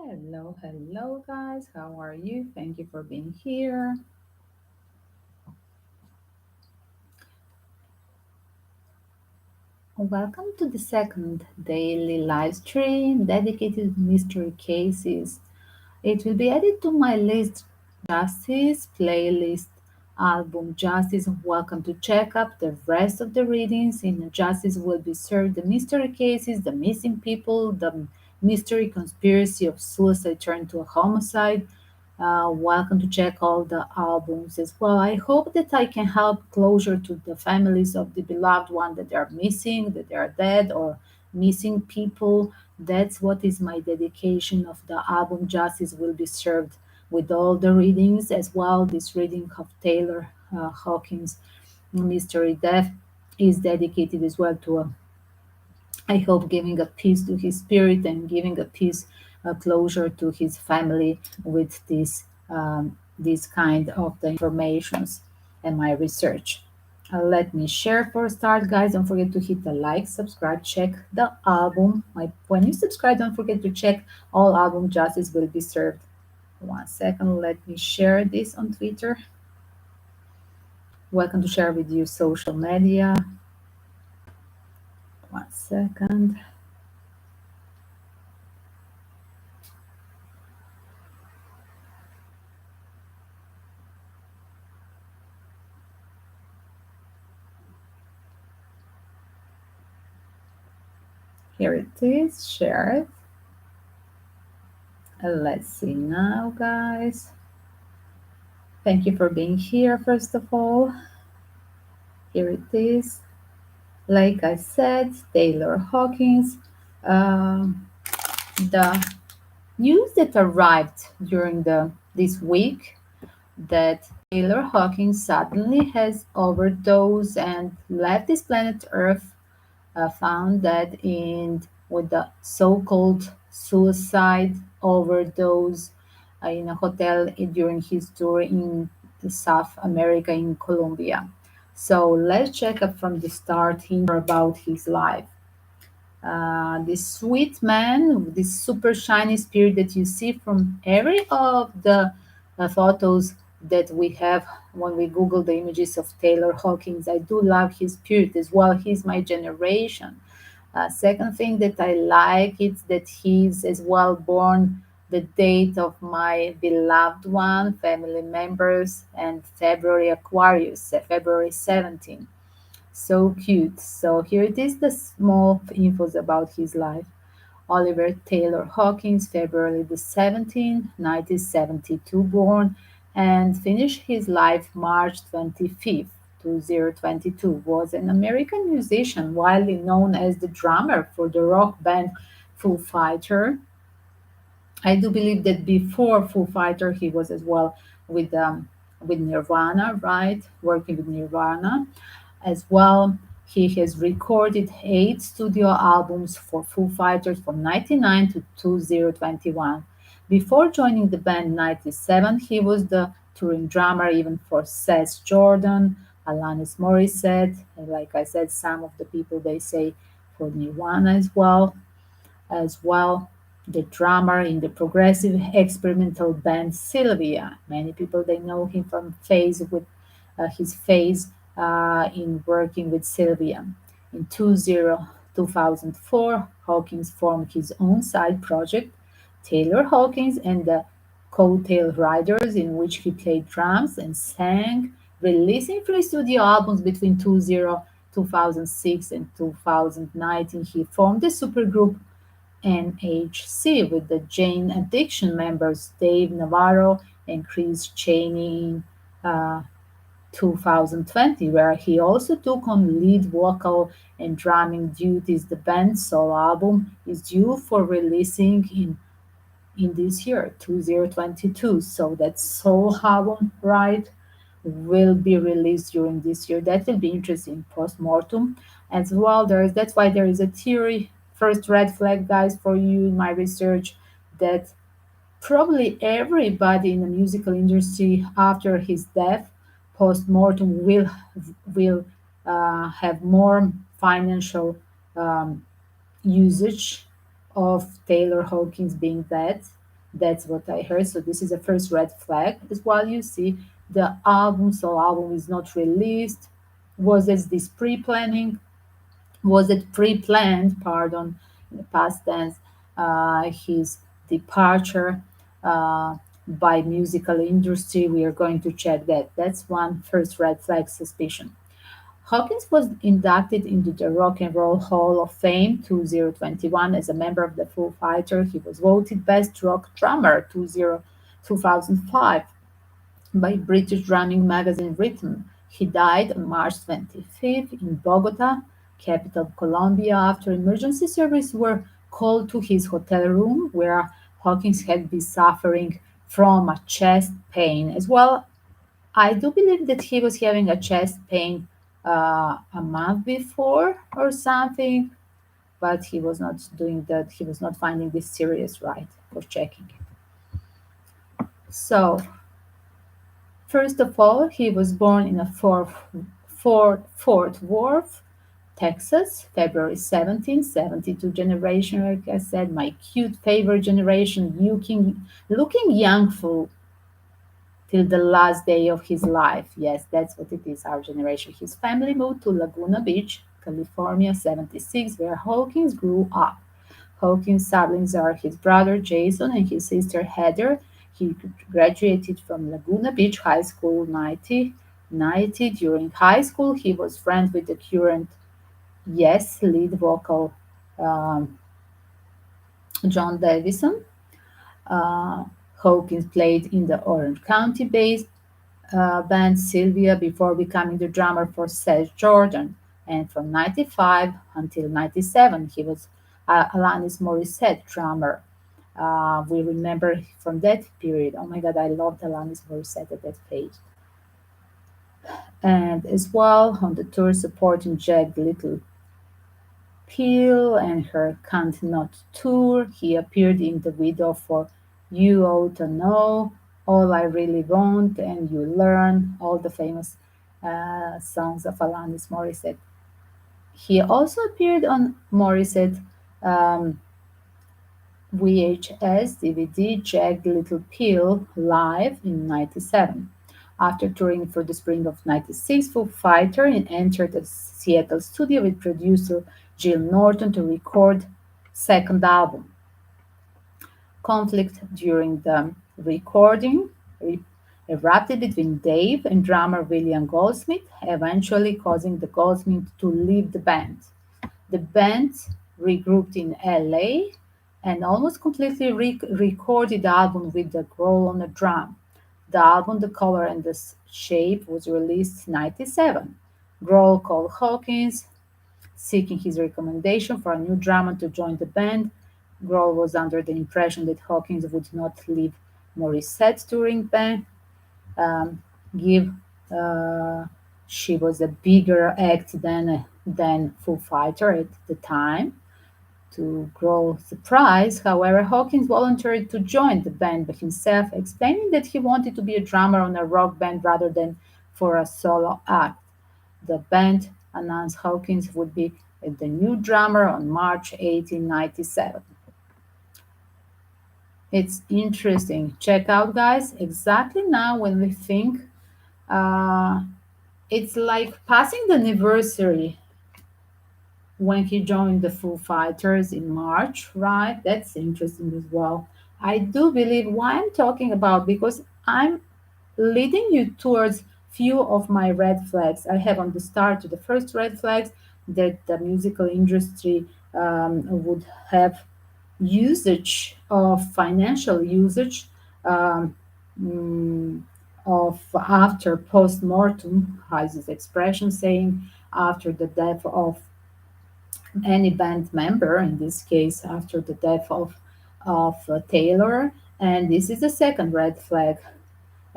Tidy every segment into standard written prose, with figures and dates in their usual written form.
Hello, guys. How are you? Thank you for being here. Welcome to the second daily live stream dedicated to mystery cases. It will be added to my list Justice playlist album Justice. Welcome to check up the rest of the readings. In Justice will be served the mystery cases, the missing people, the mystery conspiracy of suicide turned to a homicide. Welcome to check all the albums as well. I hope that I can help closure to the families of the beloved one that they are missing, that they are dead, or missing people. That's what is my dedication of the album. Justice will be served with all the readings as well. This reading of Taylor Hawkins' Mystery Death is dedicated as well to I hope giving a peace to his spirit and giving a peace, closure to his family with this kind of the informations and my research. Let me share for a start, guys. Don't forget to hit the like, subscribe, check the album. When you subscribe, don't forget to check all album justice will be served. 1 second, let me share this on Twitter. Welcome to share with you social media. 1 second. Here it is, shared. Let's see now, guys. Thank you for being here, first of all. Here it is. Like I said, Taylor Hawkins. The news that arrived during this week that Taylor Hawkins suddenly has overdosed and left this planet Earth found that in with the so-called suicide overdose in a hotel during his tour in South America in Colombia. So let's check up from the start here about his life. This sweet man, this super shiny spirit that you see from every of the photos that we have when we Google the images of Taylor Hawkins. I do love his spirit as well. He's my generation. Second thing that I like is that he's as well born the date of my beloved one, family members, and February Aquarius, February 17. So cute. So here it is the small infos about his life. Oliver Taylor Hawkins, February the 17th, 1972 born, and finished his life March 25th, 2022. Was an American musician, widely known as the drummer for the rock band Foo Fighter. I do believe that before Foo Fighter, he was as well with Nirvana, right? Working with Nirvana as well. He has recorded 8 studio albums for Foo Fighters from 1999 to 2021. Before joining the band in 1997, he was the touring drummer even for Seth Jordan, Alanis Morissette, and like I said, some of the people they say for Nirvana as well, the drummer in the progressive experimental band Sylvia. Many people they know him from Phase with his phase in working with Sylvia. In 2004, Hawkins formed his own side project, Taylor Hawkins and the Coattail Riders, in which he played drums and sang, releasing 3 studio albums between 2006 and 2019. He formed the supergroup NHC with the Jane Addiction members Dave Navarro and Chris Chaney in 2020, where he also took on lead vocal and drumming duties. The band's solo album is due for releasing in this year, 2022. So that soul album, right, will be released during this year. That will be interesting post-mortem as well. That's why there is a theory. First red flag, guys, for you in my research that probably everybody in the musical industry after his death, post-mortem, will have more financial usage of Taylor Hawkins being dead. That's what I heard. So this is the first red flag. As well, you see the album, so album is not released. Was it this pre-planning? Was it pre-planned? Pardon, in the past tense. His departure by musical industry. We are going to check that. That's one first red flag suspicion. Hawkins was inducted into the Rock and Roll Hall of Fame 2021 as a member of the Foo Fighters. He was voted Best Rock Drummer 2005 by British drumming magazine Rhythm. He died on March 25th in Bogota, capital of Colombia, after emergency services were called to his hotel room where Hawkins had been suffering from a chest pain. As well, I do believe that he was having a chest pain a month before or something, but he was not doing that. He was not finding this serious, right, for checking it. So, first of all, he was born in a Fort Worth, Texas, February 1772 generation. Like I said, my cute favorite generation, looking young full till the last day of his life. Yes, that's what it is, our generation. His family moved to Laguna Beach, California, 76, where Hawkins grew up. Hawkins' siblings are his brother Jason and his sister Heather. He graduated from Laguna Beach High School 1990. During high school, he was friends with the current Yes lead vocal um, John Davison. Uh, Hawkins played in the Orange County based band Sylvia before becoming the drummer for Seth Jordan. And from 95 until 97, he was Alanis Morissette drummer. We remember from that period. Oh my God, I loved Alanis Morissette at that page. And as well on the tour supporting Jagged Little Pill and her Can't Not tour, he appeared in the video for You Ought to Know, All I Really Want, and You Learn, all the famous songs of Alanis Morissette. He also appeared on Morissette um, VHS DVD Jagged Little Pill live in 97. After touring for the spring of 96, Foo Fighters entered a Seattle studio with producer Jill Norton to record second album. Conflict during the recording erupted between Dave and drummer William Goldsmith, eventually causing the Goldsmith to leave the band. The band regrouped in LA and almost completely recorded the album with the Grohl on the drum. The album, The Color and the Shape, was released in 97. Grohl called Hawkins, seeking his recommendation for a new drummer to join the band. Grohl was under the impression that Hawkins would not leave Morissette's touring band. Um, give She was a bigger act than Foo Fighter at the time. To Grohl's surprise, however, Hawkins volunteered to join the band by himself, explaining that he wanted to be a drummer on a rock band rather than for a solo act. The band announced Hawkins would be the new drummer on March 18, 97. It's interesting. Check out, guys. Exactly now, when we think uh, it's like passing the anniversary when he joined the Foo Fighters in March, right? That's interesting as well. I do believe why I'm talking about because I'm leading you towards few of my red flags. I have on the start the first red flags that the musical industry would have usage of financial usage um, mm, of after post-mortem, how is this expression saying, after the death of any band member, in this case after the death of Taylor. And this is the second red flag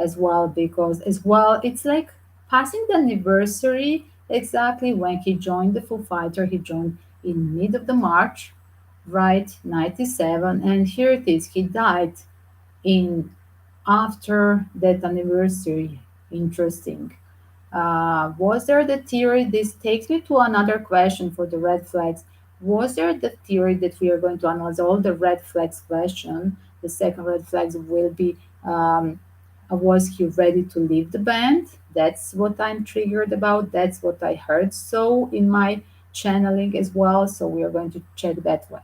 as well, because as well it's like passing the anniversary exactly when he joined the Foo Fighter. He joined in mid of the March, right, 97, and here it is, he died in after that anniversary. Interesting. Was there the theory? This takes me to another question for the red flags. Was there the theory that we are going to analyze all the red flags question The second red flag will be was he ready to leave the band? That's what I'm triggered about. That's what I heard so in my channeling as well. So we are going to check that one.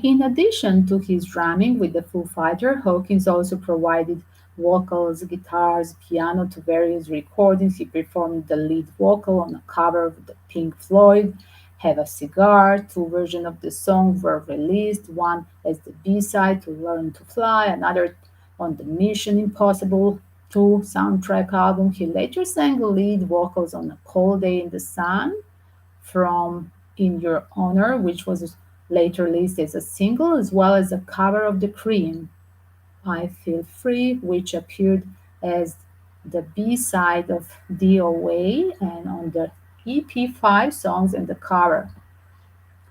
In addition to his drumming with the Foo Fighter, Hawkins also provided vocals, guitars, piano to various recordings. He performed the lead vocal on a cover of the Pink Floyd Have a Cigar. Two versions of the song were released, one as the B-side to Learn to Fly, another on the Mission Impossible 2 soundtrack album. He later sang lead vocals on A Cold Day in the Sun from In Your Honor, which was later released as a single, as well as a cover of The Cream, I Feel Free, which appeared as the B side of DOA and on the EP 5 songs and the cover.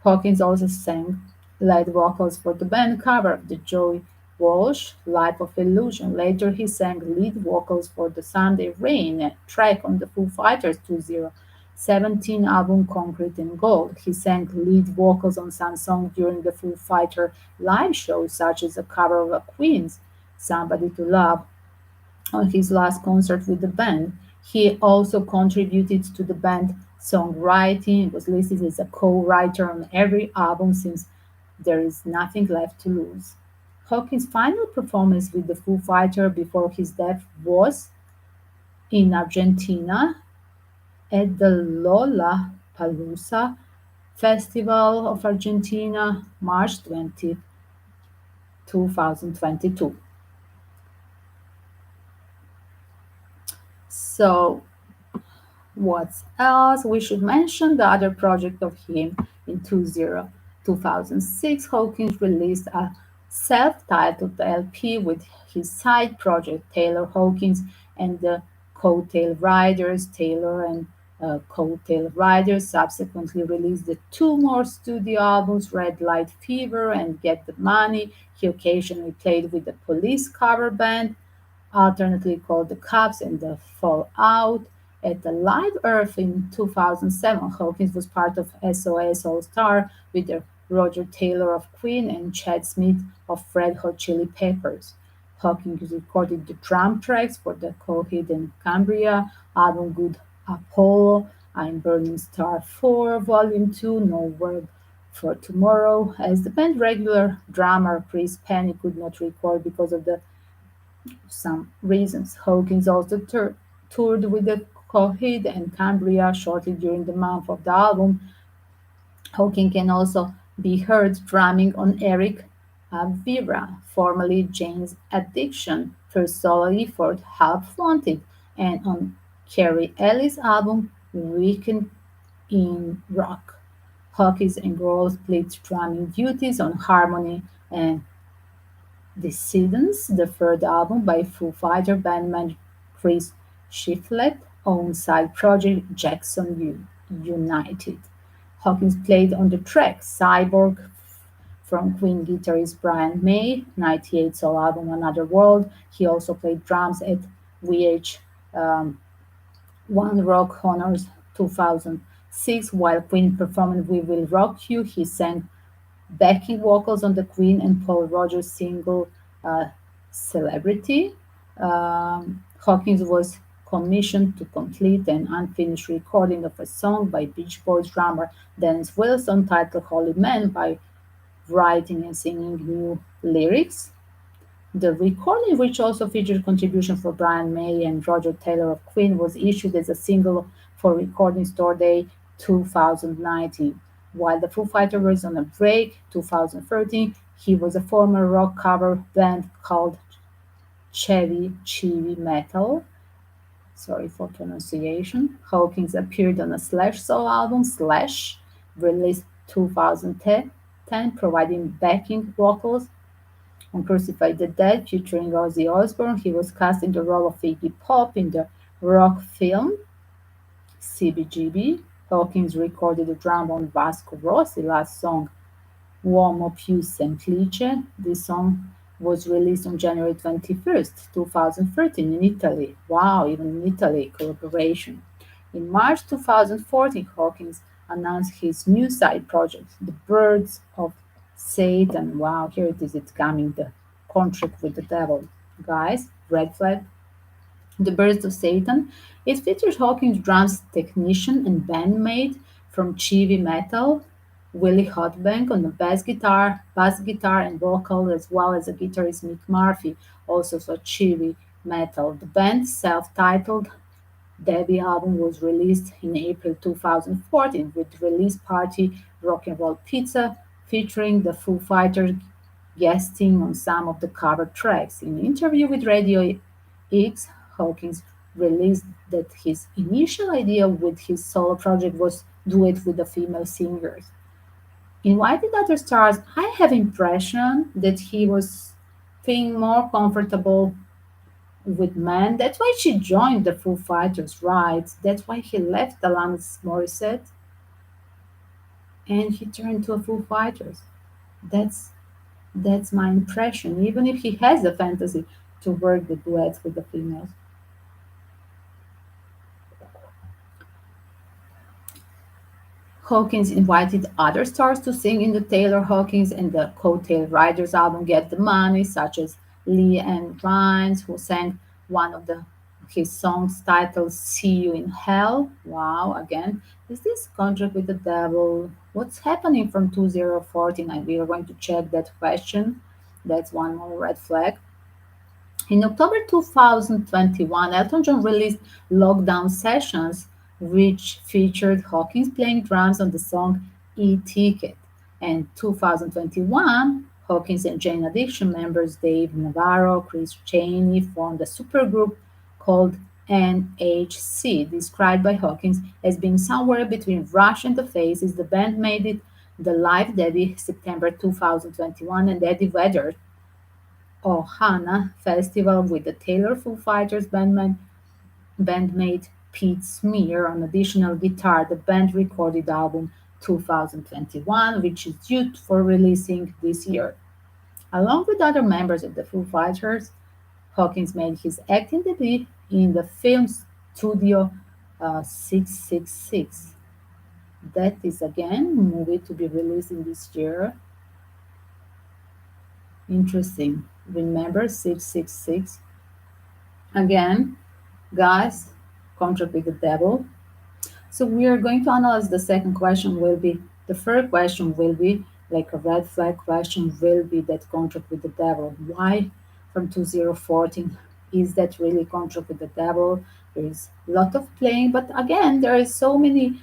Hawkins also sang lead vocals for the band cover of the Joey Walsh Life of Illusion. Later, he sang lead vocals for the Sunday Rain track on the Foo Fighters 2017 album Concrete and Gold. He sang lead vocals on some songs during the Foo Fighter live shows, such as a cover of a Queen's Somebody to Love on his last concert with the band. He also contributed to the band songwriting, was listed as a co-writer on every album since There Is Nothing Left to Lose. Hawkins' final performance with the Foo Fighters before his death was in Argentina at the Lollapalooza Festival of Argentina, March 20, 2022. So what else? We should mention the other project of him in 2006. Hawkins released a self-titled LP with his side project Taylor Hawkins and the Coattail Riders. Taylor and Coattail Riders subsequently released the two more studio albums, Red Light Fever and Get the Money. He occasionally played with the Police cover band, alternately called The Cubs and The Fallout. At the Live Earth in 2007, Hawkins was part of SOS All Star with Roger Taylor of Queen and Chad Smith of Red Hot Chili Peppers. Hawkins recorded the drum tracks for the Coheed and Cambria album Good Apollo, I'm Burning Star 4, Volume 2, No Word for Tomorrow. As the band regular drummer Chris Penny could not record because of some reasons. Hawkins also toured with the Coheed and Cambria shortly during the month of the album. Hawkins can also be heard drumming on Eric Vera, formerly Jane's Addiction, first solo effort Half Wanted, and on Carrie Ellis' album Weekend in Rock. Hawkins and Grohl split drumming duties on Harmony and Dissidence, the third album by Foo Fighter bandmate Chris Shiflett, own side project Jackson United. Hawkins played on the track Cyborg from Queen guitarist Brian May, 98 solo album Another World. He also played drums at VH One Rock Honors 2006. While Queen performed We Will Rock You, he sang backing vocals on the Queen and Paul Rogers single Celebrity. Hawkins was commissioned to complete an unfinished recording of a song by Beach Boys drummer Dennis Wilson titled Holy Man by writing and singing new lyrics. The recording, which also featured contribution for Brian May and Roger Taylor of Queen, was issued as a single for Recording Store Day 2019. While the Foo Fighters was on a break, 2013, he was a former rock cover band called Chevy Metal. Sorry for pronunciation. Hawkins appeared on a Slash solo album, Slash, released 2010, providing backing vocals. On Crucify the Dead, featuring Ozzy Osbourne, he was cast in the role of Iggy Pop in the rock film CBGB. Hawkins recorded the drum on Vasco Rossi's last song, Uomo più semplice. This song was released on January 21st, 2013 in Italy. Wow, even in Italy, collaboration. In March 2014, Hawkins announced his new side project, The Birds of Satan. Wow, here it is. It's coming. The contract with the devil. Guys, red flag. The Birth of Satan. It features Hawkins' drums technician and bandmate from Chibi Metal, Willie Hotbank on the bass guitar and vocal, as well as the guitarist Mick Murphy, also for Chibi Metal. The band's self-titled debut album was released in April 2014 with release party Rock and Roll Pizza featuring the Foo Fighters guesting on some of the cover tracks. In an interview with Radio X, Hawkins released that his initial idea with his solo project was duet with the female singers. Invited other stars, I have impression that he was feeling more comfortable with men. That's why she joined the Foo Fighters, right? That's why he left Alanis Morissette and he turned to a Foo Fighters. That's that's my impression. Even if he has the fantasy to work the duets with the females. Hawkins invited other stars to sing in the Taylor Hawkins and the Coattail Riders album Get the Money, such as Lee Ann Rimes, who sang one of his songs titled See You in Hell. Wow, again, is this contract with the devil? What's happening from 2014? And we are going to check that question. That's one more red flag. In October 2021, Elton John released "Lockdown Sessions", which featured Hawkins playing drums on the song "E-Ticket". In 2021, Hawkins and Jane Addiction members Dave Navarro, Chris Chaney formed a supergroup called NHC, described by Hawkins as being somewhere between Rush and the Faces. The band made it the live debut September 2021, and Eddie Vedder Ohana Festival with the Taylor Foo Fighters bandmate Pete Smear on additional guitar. The band recorded album 2021, which is due for releasing this year. Along with other members of the Foo Fighters, Hawkins made his acting debut in the film Studio 666. That is again a movie to be released in this year. Interesting. Remember 666? Again, guys, contract with the devil. So we are going to analyze the second question will be the first question will be like a red flag question will be that contract with the devil. Why from 2014 is that really contract with the devil? There is a lot of playing, but again, there is so many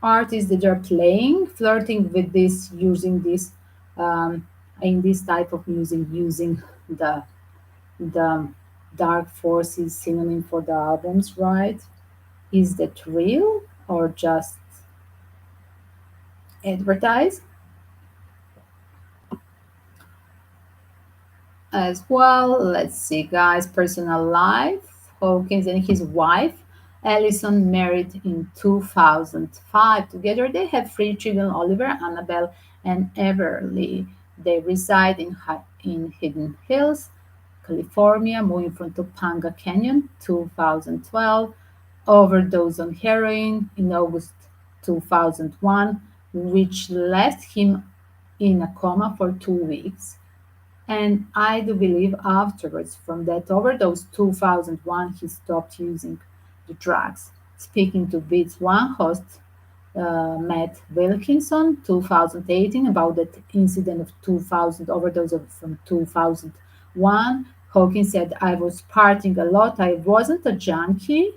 artists that are playing, flirting with this, using this in this type of music, using the dark forces synonym for the albums, right? Is that real or just advertised? As well, let's see, guys, personal life. Hawkins and his wife, Allison, married in 2005. Together, they have three children Oliver, Annabelle, and Everly. They reside in Hidden Hills, California, moving from Topanga Canyon 2012, overdose on heroin in August 2001, which left him in a coma for 2 weeks. And I do believe afterwards, from that overdose 2001, he stopped using the drugs. Speaking to Beats One host Matt Wilkinson, 2018, about that incident of 2000 overdose from 2001. Hawkins said, I was partying a lot. I wasn't a junkie,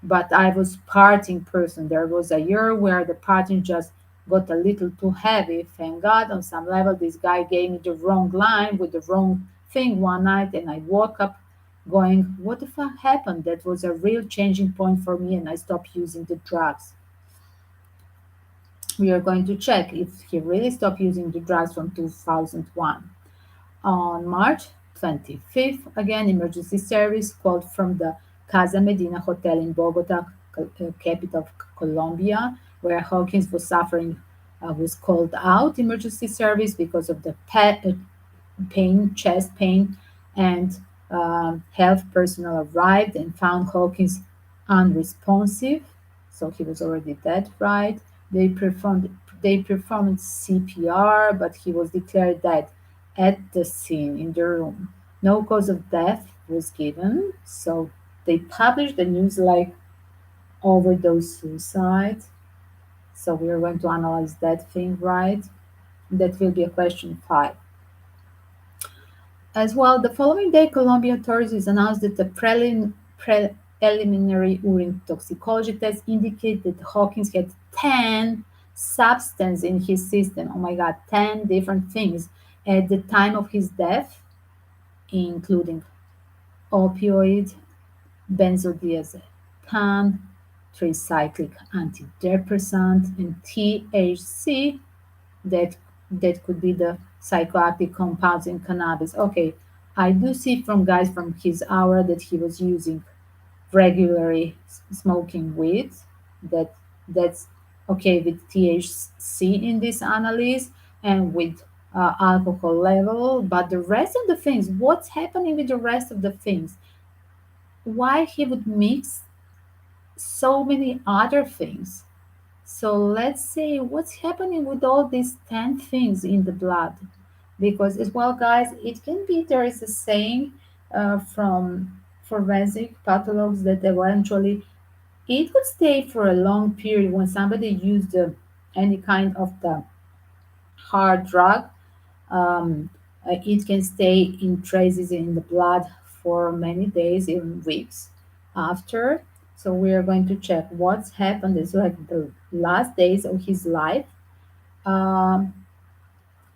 but I was partying person. There was a year where the partying just got a little too heavy. Thank God, on some level, this guy gave me the wrong line with the wrong thing one night, and I woke up going, what the fuck happened? That was a real changing point for me, and I stopped using the drugs. We are going to check if he really stopped using the drugs from 2001. On March 25th, again, emergency service called from the Casa Medina Hotel in Bogota, capital of Colombia, where Hawkins was suffering, was called out emergency service because of the pain, chest pain, and health personnel arrived and found Hawkins unresponsive. So he was already dead, right? They They performed CPR, but he was declared dead at the scene in the room. No cause of death was given, so they published the news like overdose suicide. So we are going to analyze that thing, right? That will be a question 5. As well, the following day, Colombian authorities announced that the preliminary urine toxicology test indicated that Hawkins had 10 substances in his system. Oh my God, 10 different things at the time of his death, including opioid, benzodiazepine, tricyclic antidepressant, and THC that could be the psychoactive compounds in cannabis. Okay, I do see from guys from his aura that he was using regularly smoking weed. That that's okay with THC in this analysis and with alcohol level. But the rest of the things, what's happening with the rest of the things? Why he would mix so many other things? So let's say what's happening with all these 10 things in the blood. Because as well, guys, it can be there is a saying from forensic pathologists that eventually it could stay for a long period when somebody used any kind of the hard drug. Um, it can stay in traces in the blood for many days, even weeks after. So we are going to check what's happened is like the last days of his life. Um,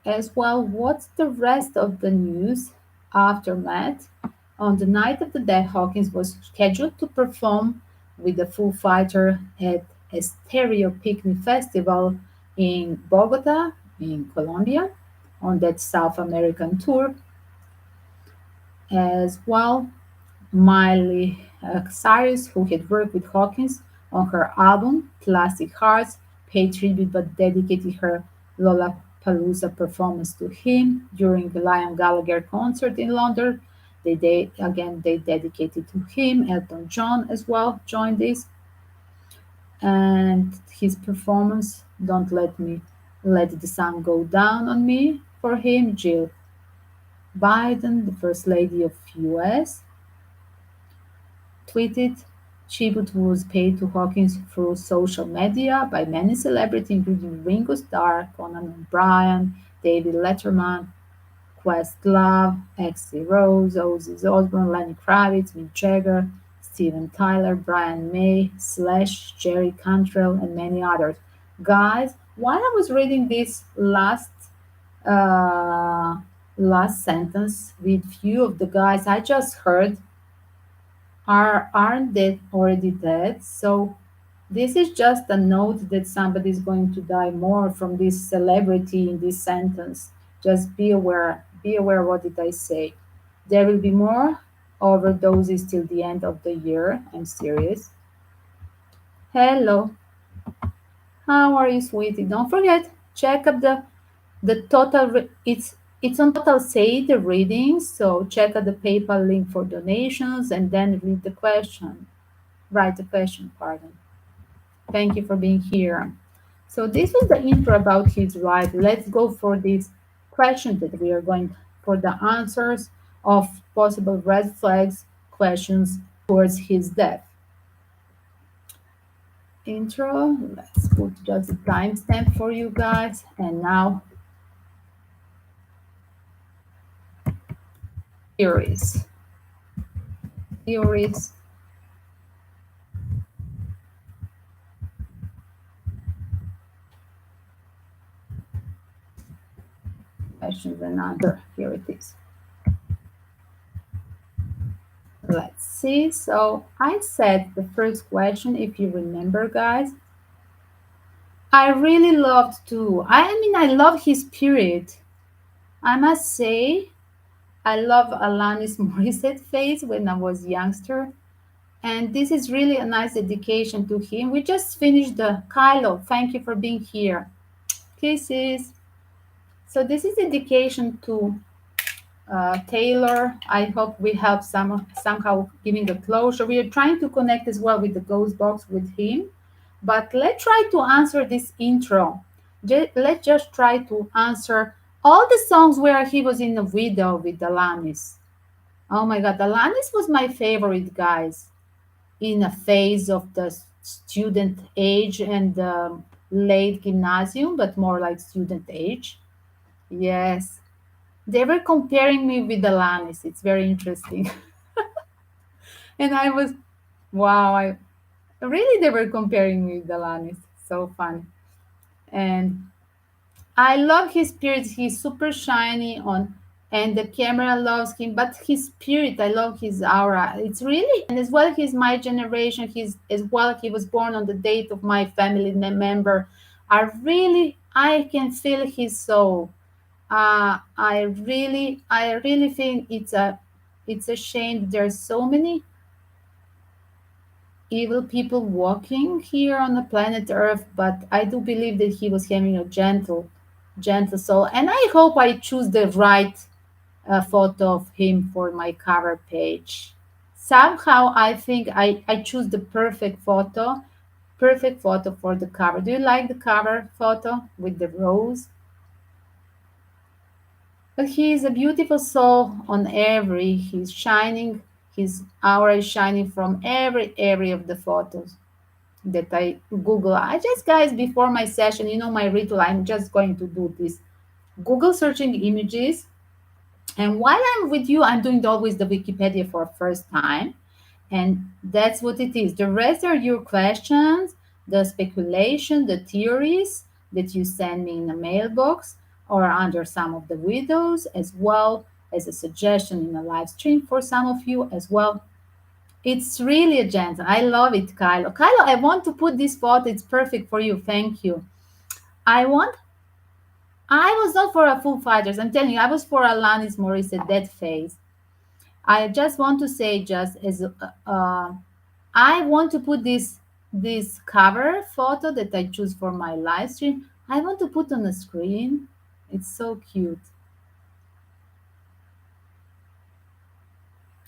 as well, what's the rest of the news aftermath? On the night of the death, Hawkins was scheduled to perform with the Foo Fighter at a stereo picnic festival in Bogota, in Colombia, on that South American tour. As well, Miley Cyrus, who had worked with Hawkins on her album Plastic Hearts, paid tribute but dedicated her Lollapalooza performance to him during the Liam Gallagher concert in London. They dedicated to him. Elton John as well joined this, and his performance "Don't Let the Sun Go Down on Me" for him. Jill Biden, the First Lady of US, tweeted tribute was paid to Hawkins through social media by many celebrities, including Ringo Starr, Conan O'Brien, David Letterman, Questlove, Axl Rose, Ozzy Osbourne, Lenny Kravitz, Mick Jagger, Steven Tyler, Brian May, Slash, Jerry Cantrell, and many others. Guys, while I was reading this uh, last sentence with few of the guys I just heard aren't they already dead? So this is just a note that somebody is going to die more from this celebrity in this sentence. Just be aware. Be aware what did I say. There will be more overdoses till the end of the year. I'm serious. Hello. How are you, sweetie? Don't forget, check up the total it's on total say the readings, so check out the PayPal link for donations and then read the question. Write the question, pardon. Thank you for being here. So this was the intro about his life. Let's go for these questions that we are going for the answers of possible red flags questions towards his death. Intro. Let's put just a timestamp for you guys. And now theories. Theories. Questions and answer. Here it is. Let's see. So I said the first question, if you remember, guys. I really loved too. I love his spirit. I must say, I love Alanis Morissette face when I was youngster. And this is really a nice dedication to him. We just finished the Kylo. Thank you for being here. Kisses. So this is dedication to Taylor. I hope we help somehow giving a closure. We are trying to connect as well with the ghost box with him. But let's try to answer this intro. Let's just try to answer all the songs where he was in a video with Alanis. Oh my God, Alanis was my favorite, guys, in a phase of the student age and late gymnasium, but more like student age. Yes, they were comparing me with Alanis. It's very interesting. And I was, wow, I really, they were comparing me with Alanis. So fun. And I love his spirit. He's super shiny on, and the camera loves him. But his spirit, I love his aura. It's really, and as well, he's my generation. He's as well. He was born on the date of my family member. I can feel his soul. I really think it's a shame. There's so many evil people walking here on the planet Earth, but I do believe that he was having a gentle soul. And I hope I choose the right photo of him for my cover page. Somehow I think I choose the perfect photo for the cover. Do you like the cover photo with the rose? But he is a beautiful soul on every, he's shining, his aura is shining from every area of the photos that I Google. I just, guys, before my session, you know, my ritual, I'm just going to do this Google searching images. And while I'm with you, I'm doing always the Wikipedia for first time. And that's what it is. The rest are your questions, the speculation, the theories that you send me in a mailbox or under some of the videos, as well as a suggestion in a live stream for some of you as well. It's really a gentle. I love it, Kylo. Kylo, I want to put this photo. It's perfect for you. Thank you. I want. I was not for a Foo Fighters. I'm telling you, I was for Alanis Morissette. That phase. I just want to say, just as I want to put this cover photo that I choose for my live stream. I want to put on the screen. It's so cute.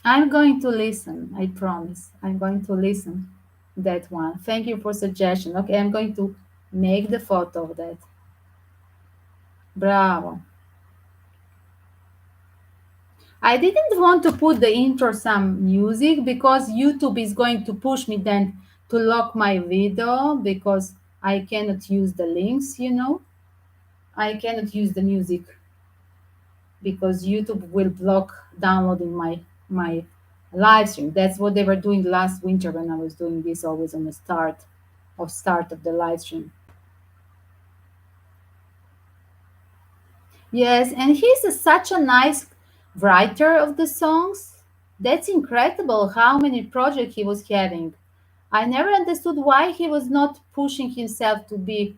I'm going to listen. I promise. I'm going to listen that one. Thank you for suggestion. Okay, I'm going to make the photo of that. Bravo. I didn't want to put the intro some music because YouTube is going to push me then to lock my video because I cannot use the links, you know. I cannot use the music because YouTube will block downloading my live stream. That's what they were doing last winter when I was doing this always on the start of the live stream. Yes, and such a nice writer of the songs. That's incredible how many projects he was having. I never understood why he was not pushing himself to be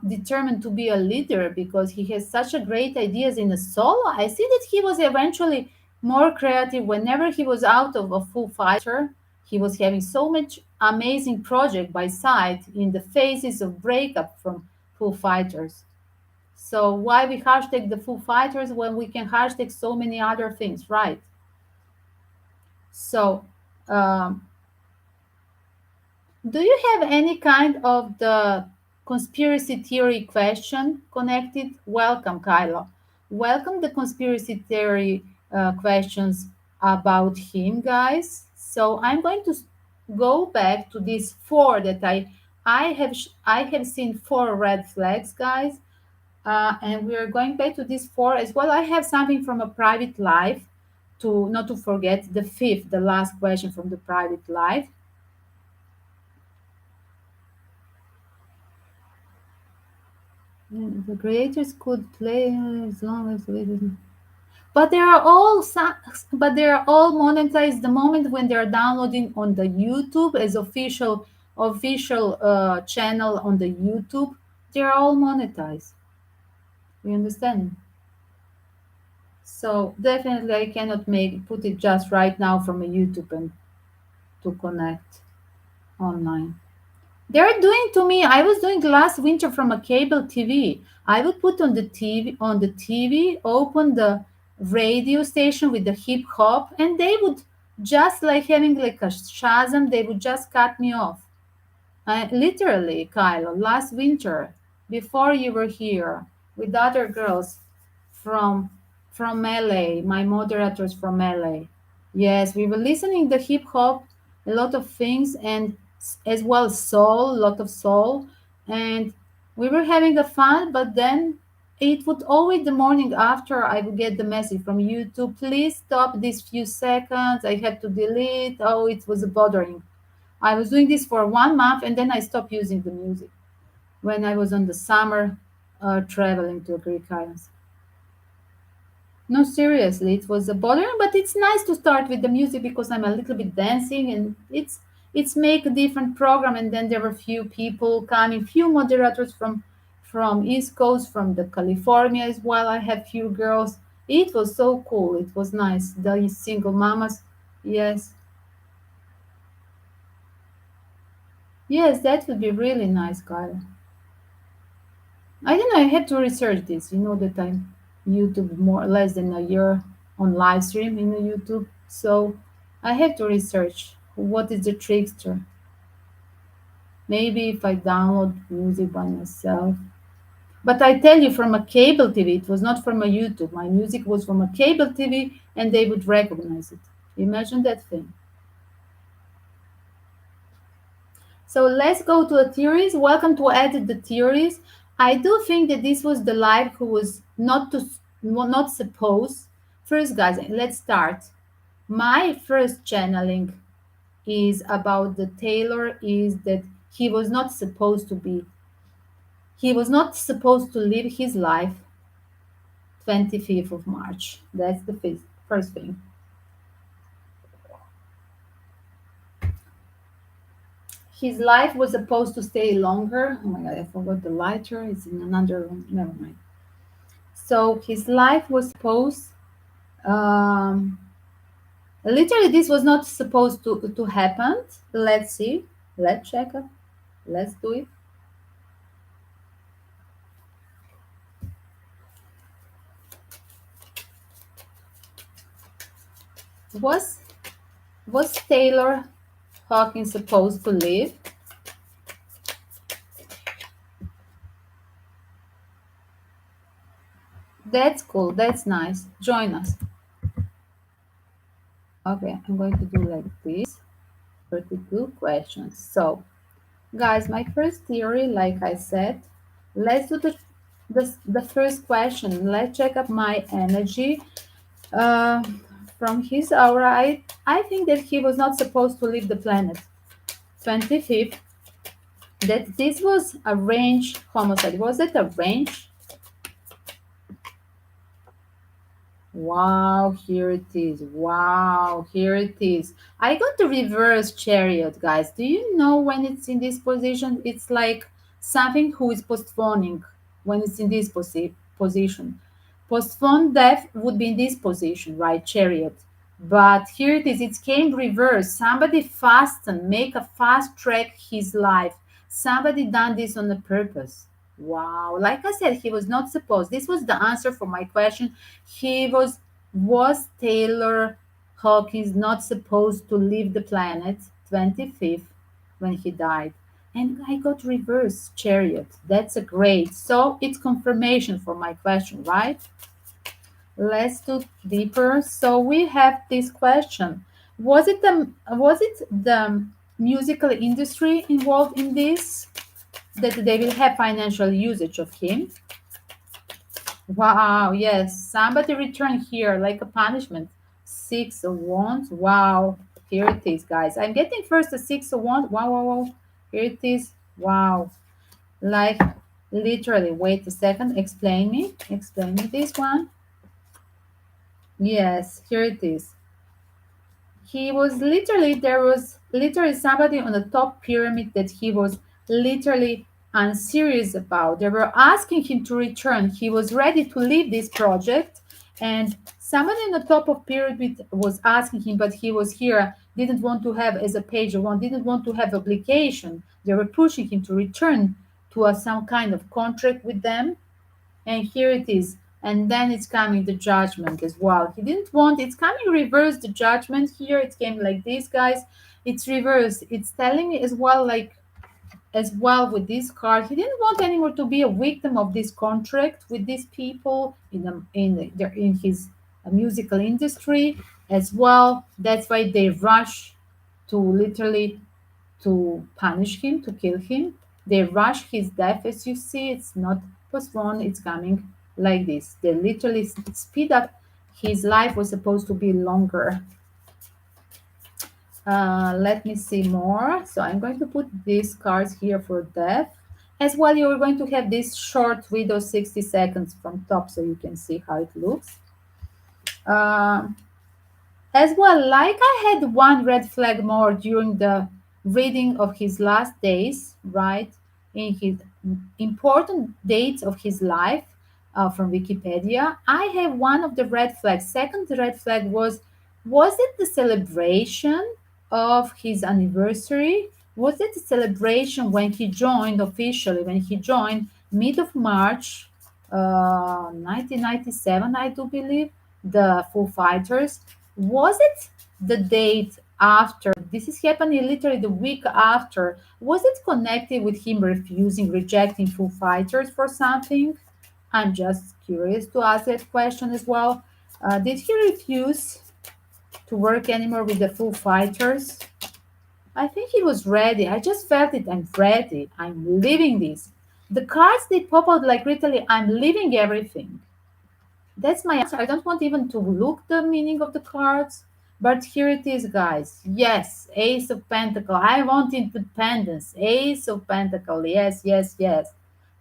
determined to be a leader because he has such a great ideas in a solo. I see that he was eventually more creative whenever he was out of a Foo Fighter. He was having so much amazing project by side in the phases of breakup from Foo Fighters. So why we hashtag the Foo Fighters when we can hashtag so many other things, right? So um, do you have any kind of the conspiracy theory question connected? Welcome, Kylo. Welcome the conspiracy theory questions about him, guys. So I'm going to go back to these four that I have seen four red flags, guys, and we are going back to these four as well. I have something from a private life to not to forget the fifth, the last question from the private life. The creators could play as long as we didn't. But they are all but they are all monetized the moment when they are downloading on the YouTube as official channel on the YouTube. They are all monetized. You understand? So definitely I cannot make put it just right now from a YouTube and to connect online. They're doing to me. I was doing last winter from a cable TV. I would put on the TV, open the radio station with the hip hop, and they would just like having like a Shazam. They would just cut me off. Literally, Kyle, last winter. before you were here with other girls from LA, my moderators from LA. Yes, we were listening the hip hop, a lot of things, and as well soul, a lot of soul, and we were having a fun. But then it would always the morning after I would get the message from YouTube, please stop these few seconds. I had to delete. Oh, it was bothering. I was doing this for 1 month, and then I stopped using the music when I was on the summer traveling to Greek islands. No, seriously, it was a bothering, but it's nice to start with the music because I'm a little bit dancing, and it's make a different program. And then there were few people coming, few moderators from East Coast, from the California as well. I had few girls. It was so cool. It was nice. The single mamas, yes, yes, that would be really nice, Kyle. I don't know. I had to research this. You know that I'm YouTube more or less than a year on live stream in the YouTube, so I had to research what is the trickster. Maybe if I download music by myself. But I tell you, from a cable TV, it was not from a YouTube. My music was from a cable TV, and they would recognize it. Imagine that thing. So let's go to the theories. Welcome to Edit the Theories. I do think that this was the live who was not supposed. First, guys, let's start. My first channeling is about the Taylor is that he was not supposed to be. He was not supposed to live his life 25th of March. That's the first thing. His life was supposed to stay longer. Oh my god, I forgot the lighter. It's in another room. Never mind. So his life was supposed. Um, Literally, this was not supposed to happen. Let's see. Let's check it. Let's do it. Was Taylor Hawkins supposed to live? That's cool. That's nice. Join us. Okay, I'm going to do like this. 32 questions. So, guys, my first theory, like I said, let's do the first question. Let's check up my energy. Uh, from his aura, I think that he was not supposed to leave the planet. 25th, that this was a range homicide. Was it a range? Wow, here it is. Wow, here it is. I got the reverse chariot, guys. Do you know when it's in this position? It's like something who is postponing when it's in this position. Postponed death would be in this position, right? Chariot. But here it is. It came reverse. Somebody fasten, make a fast track his life. Somebody done this on the purpose. Wow. Like I said, he was not supposed. This was the answer for my question. He was Taylor Hawkins not supposed to leave the planet 25th when he died? And I got reverse chariot. That's a great. So it's confirmation for my question, right? Let's do deeper. So we have this question. Was it the musical industry involved in this? That they will have financial usage of him? Wow, yes. Somebody return here like a punishment. Six of wands. Wow. Here it is, guys. I'm getting first a six of wands. Wow, wow, wow. Here it is. Wow. Like literally. Wait a second. Explain me. Explain me this one. Yes, here it is. He was literally, there was literally somebody on the top pyramid that he was literally unserious about. They were asking him to return. He was ready to leave this project, and somebody on the top of pyramid was asking him, but he was here, didn't want to have as a page one, didn't want to have obligation. They were pushing him to return to some kind of contract with them, and here it is. And then it's coming the judgment as well. He didn't want, it's coming reverse the judgment here. It came like this, guys. It's reverse. It's telling me as well, like as well with this card. He didn't want anymore to be a victim of this contract with these people in his musical industry as well. That's why they rush to literally to punish him, to kill him. They rush his death, as you see. It's not postponed, it's coming like this. They literally speed up. His life was supposed to be longer. Let me see more. So I'm going to put these cards here for death. As well, you're going to have this short video, 60 seconds from top, so you can see how it looks. Uh, as well, like I had one red flag more during the reading of his last days, right? In his important dates of his life from Wikipedia, I have one of the red flags. Second red flag was it the celebration of his anniversary? Was it the celebration when he joined officially, when he joined mid of March 1997, I do believe, the Foo Fighters? Was it the date after? This is happening literally the week after. Was it connected with him refusing, rejecting Foo Fighters for something? I'm just curious to ask that question as well. Did he refuse to work anymore with the Foo Fighters? I think he was ready. I just felt it. I'm ready. I'm leaving this. The cards they pop out like literally, I'm leaving everything. That's my answer. I don't want even to look the meaning of the cards. But here it is, guys. Yes, Ace of Pentacle. I want independence. Ace of Pentacle. Yes, yes, yes.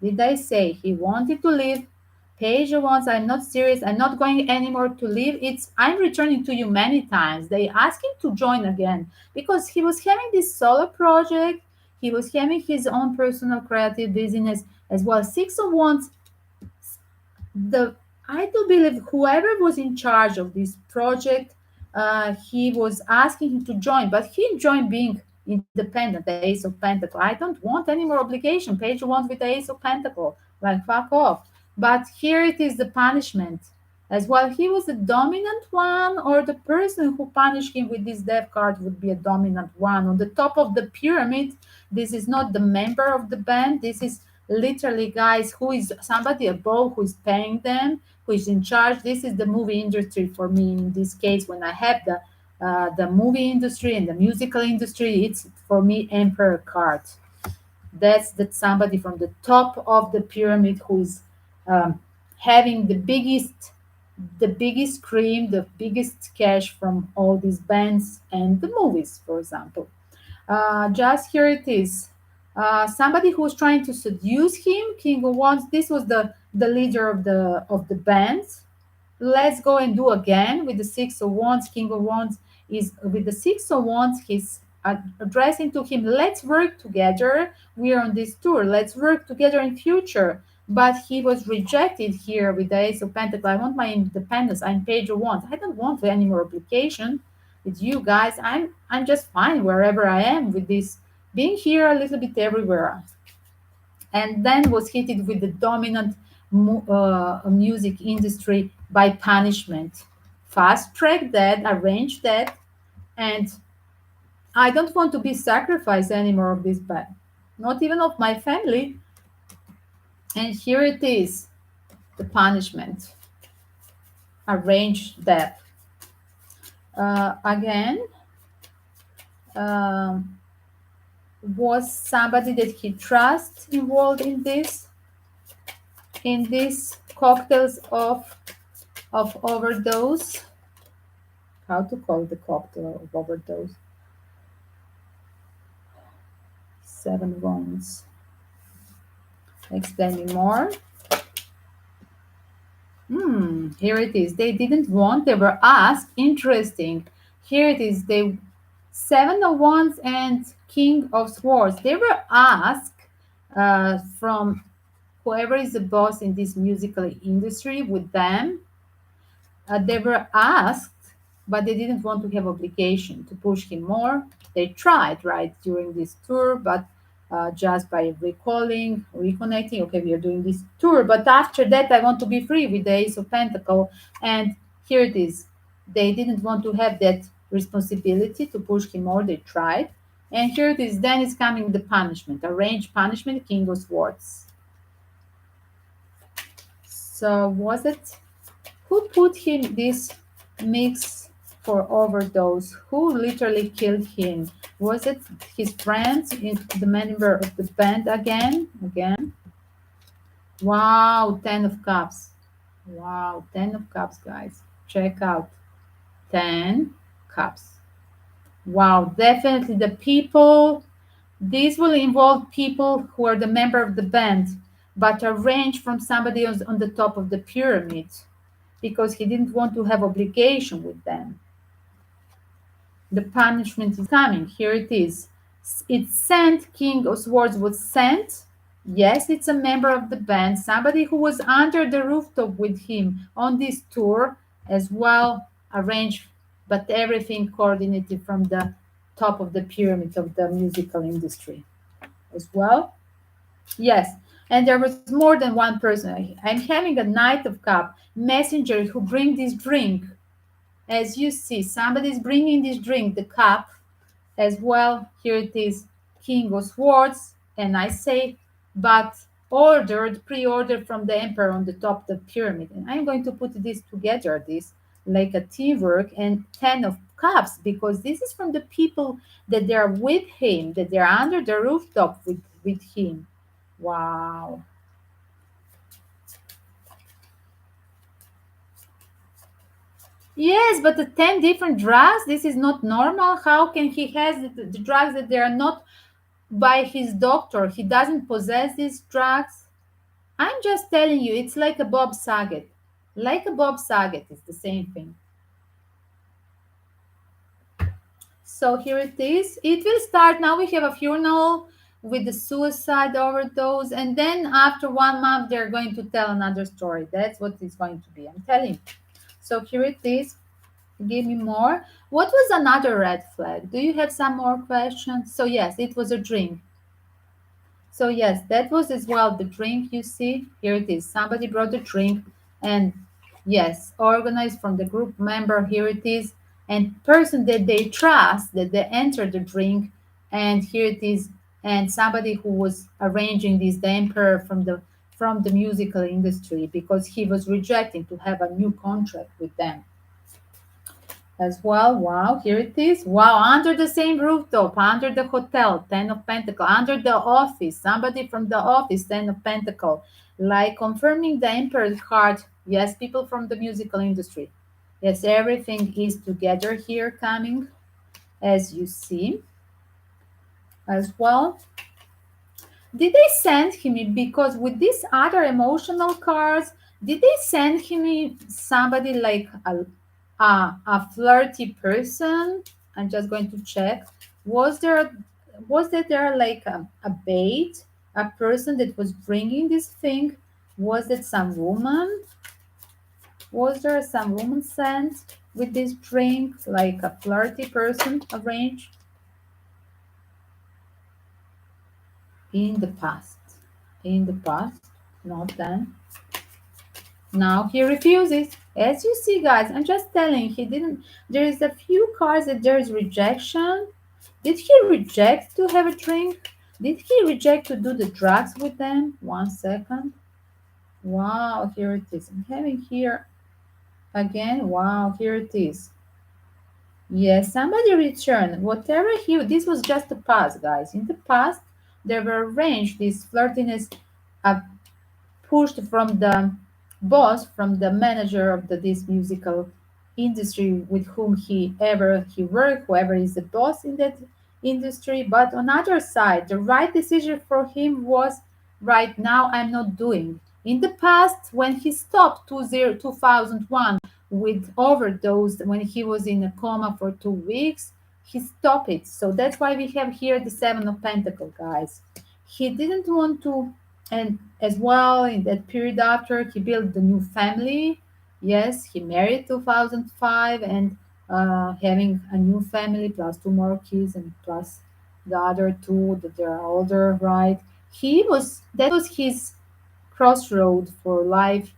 Did I say he wanted to leave? Page of Wands. I'm not serious. I'm not going anymore to leave. It's I'm returning to you many times. They asked him to join again because he was having this solo project. He was having his own personal creative business as well. Six of Wands, the I do believe whoever was in charge of this project, he was asking him to join, but he joined being independent, the Ace of Pentacle. I don't want any more obligation. Page one with the Ace of Pentacle, like fuck off. But here it is the punishment as well. He was the dominant one, or the person who punished him with this death card would be a dominant one. On the top of the pyramid, this is not the member of the band. This is literally, guys, who is somebody above who is paying them, who is in charge. This is the movie industry for me in this case. When I have the movie industry and the musical industry, it's for me emperor card. That's that somebody from the top of the pyramid who is having the biggest cream, the biggest cash from all these bands and the movies, for example. Just here it is. Somebody who was trying to seduce him, King of Wands. This was the leader of the band. Let's go and do again with the Six of Wands. King of Wands is with the Six of Wands. He's addressing to him, let's work together. We are on this tour. Let's work together in future. But he was rejected here with the Ace of Pentacles. I want my independence. I'm Page of Wands. I don't want any more obligation with you guys. I'm just fine wherever I am with this, being here a little bit everywhere. And then was hit with the dominant music industry by punishment. Fast track that, arrange that, and I don't want to be sacrificed anymore of this bad, not even of my family. And here it is, the punishment. Arrange that. Again, was somebody that he trusts involved in these cocktails of overdose? How to call the cocktail of overdose? Seven Wands. Explaining more. Here it is. They didn't want, they were asked. Interesting. Here it is. They Seven of Wands and King of Swords. They were asked from whoever is the boss in this musical industry with them. They were asked, but they didn't want to have obligation to push him more. They tried, right, during this tour, but just by recalling, reconnecting, okay, we are doing this tour, but after that, I want to be free with the Ace of Pentacle. And here it is. They didn't want to have that responsibility to push him more. They tried. And here it is. Then is coming the punishment, arranged punishment, King of Swords. So was it who put him this mix for overdose? Who literally killed him? Was it his friends, the member of the band again? Again? Wow, 10 of cups. Wow, 10 of cups, guys. Check out 10 cups. Wow, definitely the people. This will involve people who are the member of the band, but arranged from somebody else on the top of the pyramid because he didn't want to have obligation with them. The punishment is coming. Here it is. It's sent. King of Swords was sent. Yes, it's a member of the band, somebody who was under the rooftop with him on this tour as well, arranged, but everything coordinated from the top of the pyramid of the musical industry as well. Yes, and there was more than one person. I'm having a Knight of Cup messenger who bring this drink. As you see, somebody is bringing this drink, the cup, as well. Here it is, King of Swords, and I say, but ordered, pre-ordered from the emperor on the top of the pyramid. And I'm going to put this together, this like a teamwork, and 10 of cups, because this is from the people that they're with him, that they're under the rooftop with him. Wow. Yes, but the 10 different drugs, this is not normal. How can he has the drugs that they are not by his doctor? He doesn't possess these drugs. I'm just telling you, it's like a Bob Saget. Like a Bob Saget, it's the same thing. So here it is. It will start now. We have a funeral with the suicide overdose, and then after 1 month, they're going to tell another story. That's what it's going to be. I'm telling you. So here it is. Give me more. What was another red flag? Do you have some more questions? So yes, it was a drink. So yes, that was as well the drink you see. Here it is. Somebody brought the drink and yes, organized from the group member. Here it is. And person that they trust that they enter the drink. And here it is. And somebody who was arranging this, the emperor from the musical industry because he was rejecting to have a new contract with them as well. Wow, here it is. Wow, under the same rooftop, under the hotel, 10 of Pentacle, under the office, somebody from the office, 10 of Pentacle, like confirming the Emperor's card. Yes, people from the musical industry. Yes, everything is together here coming, as you see, as well. Did they send him because with these other emotional cards, did they send him somebody like a flirty person? I'm just going to check. Was there like a bait, a person that was bringing this thing? Was it some woman? Was there some woman sent with this drink, like a flirty person arranged in the past? In the past, not then. Now he refuses. As you see, guys, I'm just telling he didn't. There is a few cards that there is rejection. Did he reject to have a drink? Did he reject to do the drugs with them? 1 second. Wow, here it is. I'm having here again. Wow, here it is. Yes, somebody returned. Whatever he. This was just the past, guys. In the past, there were arranged this flirtiness. Uh, Pushed from the boss, from the manager of this musical industry with whom he worked, whoever is the boss in that industry. But on other side, the right decision for him was right now I'm not doing. In the past, when he stopped 2001 with overdose, when he was in a coma for 2 weeks, he stopped it. So that's why we have here the Seven of Pentacles, guys. He didn't want to, and as well in that period after he built the new family. Yes, he married 2005 and having a new family plus two more kids and plus the other two that they're older, right? He was that was his crossroad for life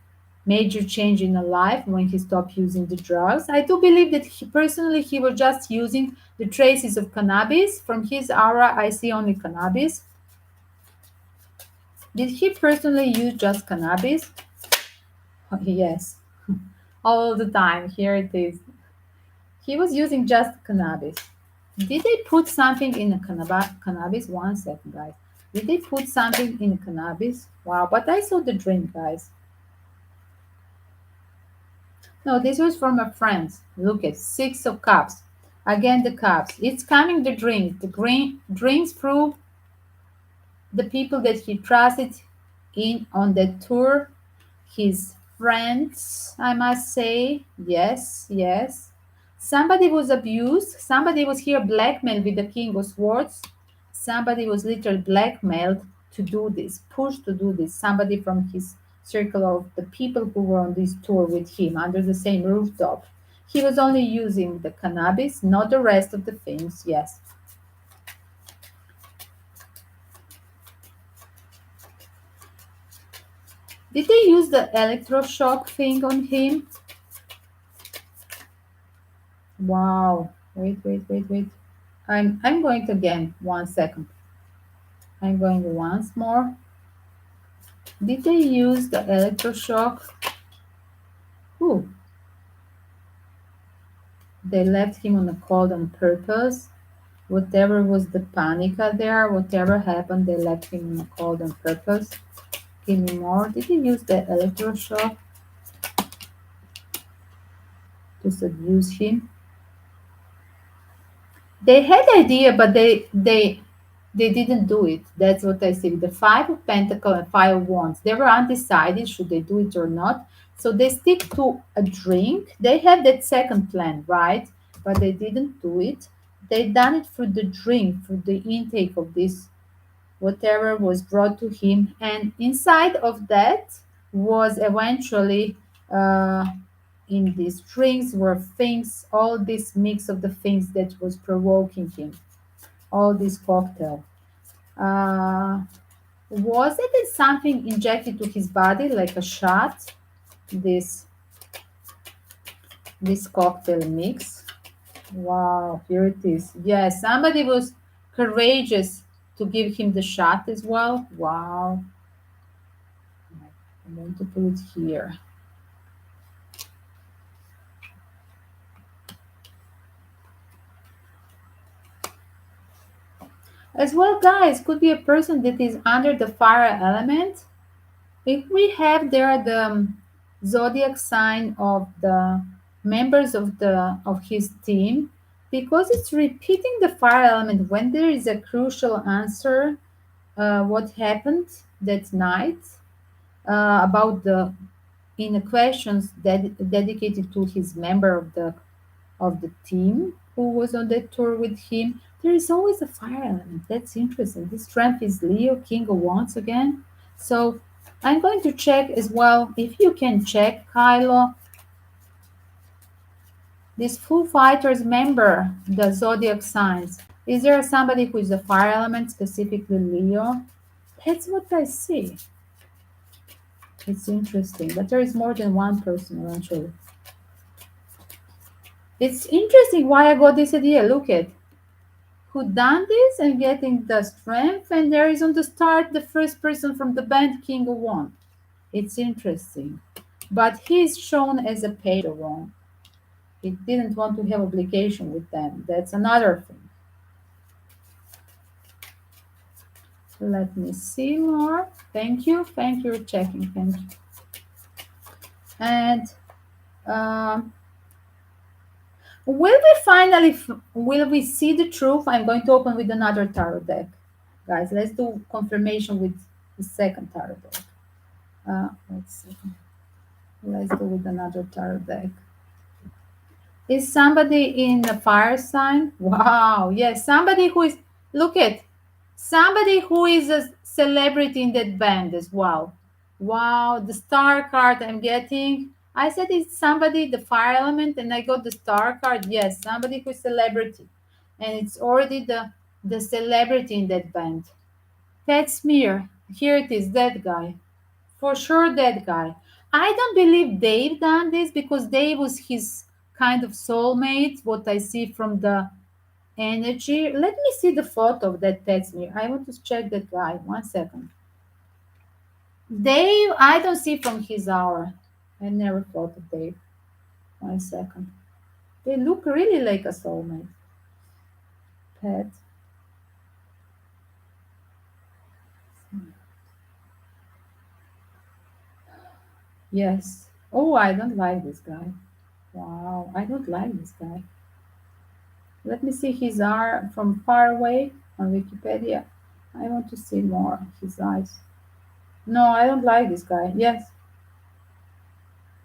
major change in his life when he stopped using the drugs. I do believe that personally he was just using the traces of cannabis. From his aura, I see only cannabis. Did he personally use just cannabis? Yes, all the time. Here it is. He was using just cannabis. Did they put something in the cannabis? One second, guys. Did they put something in the cannabis? Wow, but I saw the drink, guys. No, this was from a friend. Look at 6 of cups. Again, the cups. It's coming the drink. The green drinks prove the people that he trusted in on the tour. His friends, I must say. Yes, yes. Somebody was abused. Somebody was here blackmailed with the King of Swords. Somebody was literally blackmailed to do this, pushed to do this. Somebody from his circle of the people who were on this tour with him under the same rooftop. He was only using the cannabis, not the rest of the things. Yes. Did they use the electroshock thing on him? Wow. Wait, wait, wait, wait. I'm going to again. 1 second. I'm going once more. Did they use the electroshock? Ooh. They left him on a cold on purpose. Whatever was the panic out there, whatever happened, they left him on a cold on purpose. Give me more. Did they use the electroshock to seduce him? They had idea, but they didn't do it. That's what I see. The 5 of Pentacles and 5 of Wands. They were undecided should they do it or not. So they stick to a drink. They had that second plan, right? But they didn't do it. They done it for the drink, for the intake of this whatever was brought to him. And inside of that was eventually in these drinks were things, all this mix of the things that was provoking him, all this cocktail. Uh, was it something injected to his body like a shot? This this cocktail mix. Wow, here it is. Yes, somebody was courageous to give him the shot as well. Wow. I'm going to put it here. As well, guys, could be a person that is under the fire element. If we have there the zodiac sign of the members of his team, because it's repeating the fire element when there is a crucial answer, what happened that night about the in the questions dedicated to his member of the team who was on that tour with him. There is always a fire element. That's interesting. This strength is Leo, King of Wands again. So I'm going to check as well, if you can check, Kylo, this Foo Fighters member, the zodiac signs. Is there somebody who is a fire element, specifically Leo? That's what I see. It's interesting, but there is more than one person eventually. It's interesting why I got this idea. Look at who done this and getting the strength, and there is on the start the first person from the band, King of Wands. It's interesting, but he's shown as a page of Wands. He didn't want to have obligation with them. That's another thing. Let me see more. Thank you for checking. Thank you. And will we see the truth? I'm going to open with another tarot deck, guys. Let's do confirmation with the second tarot deck. Let's see. Let's do with another tarot deck. Is somebody in the fire sign? Wow, yes, somebody who is, look at, somebody who is a celebrity in that band as well. Wow, the star card I'm getting. I said it's somebody, the fire element, and I got the star card. Yes, somebody who is celebrity. And it's already the celebrity in that band. Pat Smear. Here it is, that guy. For sure, that guy. I don't believe Dave done this because Dave was his kind of soulmate, what I see from the energy. Let me see the photo of that text me. I want to check that guy. 1 second. Dave, I don't see from his aura. I never thought of Dave. 1 second. They look really like a soulmate. Pet. Yes. Oh, I don't like this guy. Wow, I don't like this guy. Let me see his eye from far away on Wikipedia. I want to see more his eyes. No, I don't like this guy. Yes,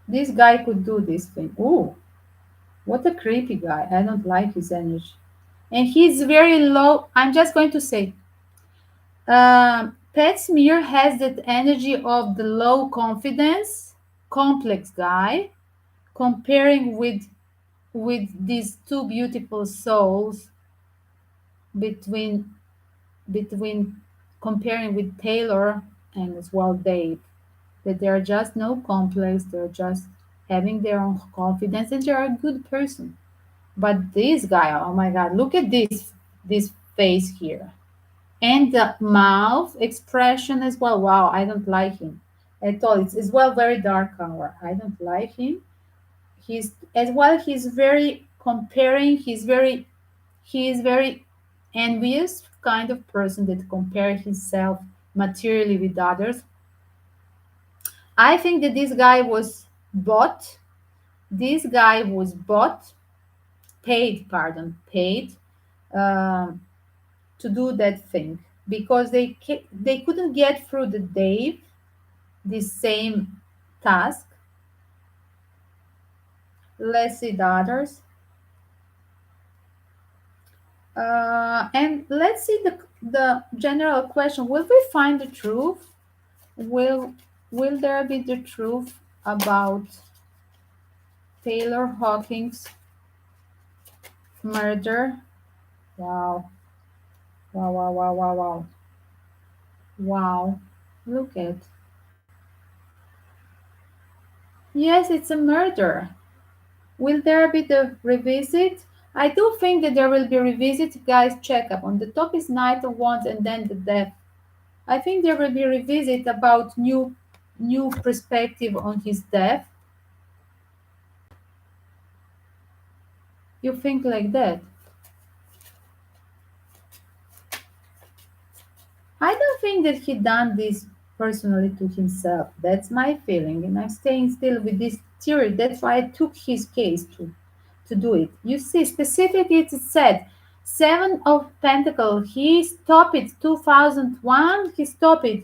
this guy could do this thing. Ooh, what a creepy guy. I don't like his energy. And he's very low. I'm just going to say, Pat Smear has that energy of the low confidence, complex guy, comparing with these two beautiful souls between between comparing with Taylor and as well Dave, that they are just no complex, they're just having their own confidence and they're a good person. But this guy, oh my god, look at this face here. And the mouth expression as well. Wow, I don't like him at all. It's as well very dark color. I don't like him. He's as well he's very comparing, he is very envious kind of person that compare himself materially with others. I think that this guy was bought. This guy was bought, paid, pardon, paid um, to do that thing because they couldn't get through the Dave the same task. Let's see the others. And let's see the general question. Will we find the truth? Will will there be the truth about Taylor Hawkins murder? Wow. Wow, wow, wow, wow, wow. Wow. Look at. Yes, it's a murder. Will there be the revisit? I do think that there will be revisit, guys. Checkup on the top is Knight of Wands and then the Death. I think there will be revisit about new perspective on his death. You think like that? I don't think that he done this personally to himself. That's my feeling, and I'm staying still with this theory. That's why I took his case to do it. You see, specifically it said Seven of Pentacles. He stopped it 2001. He stopped it.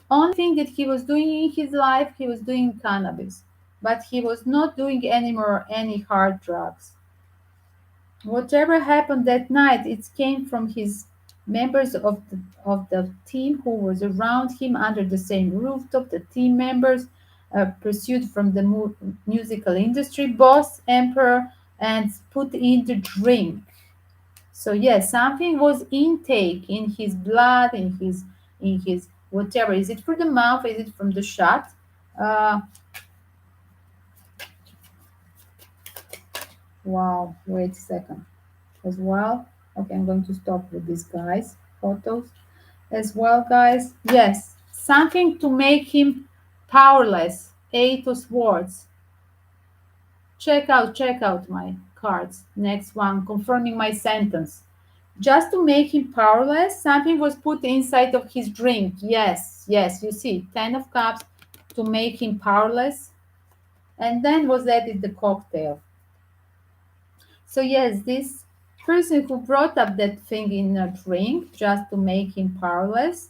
Only thing that he was doing in his life, he was doing cannabis, but he was not doing anymore any hard drugs. Whatever happened that night, it came from his members of the team who was around him under the same rooftop. The team members pursued from the musical industry, boss, emperor, and put in the drink. So yes, something was intake in his blood, in his whatever. Is it from the mouth? Is it from the shot? Uh, wow. Wait a second. As well. Okay, I'm going to stop with these guys' photos as well, guys. Yes, something to make him powerless. Eight of Swords. Check out my cards. Next one, confirming my sentence. Just to make him powerless, something was put inside of his drink. Yes, you see, 10 of Cups to make him powerless. And then was added the cocktail. So yes, this person who brought up that thing in a drink just to make him powerless,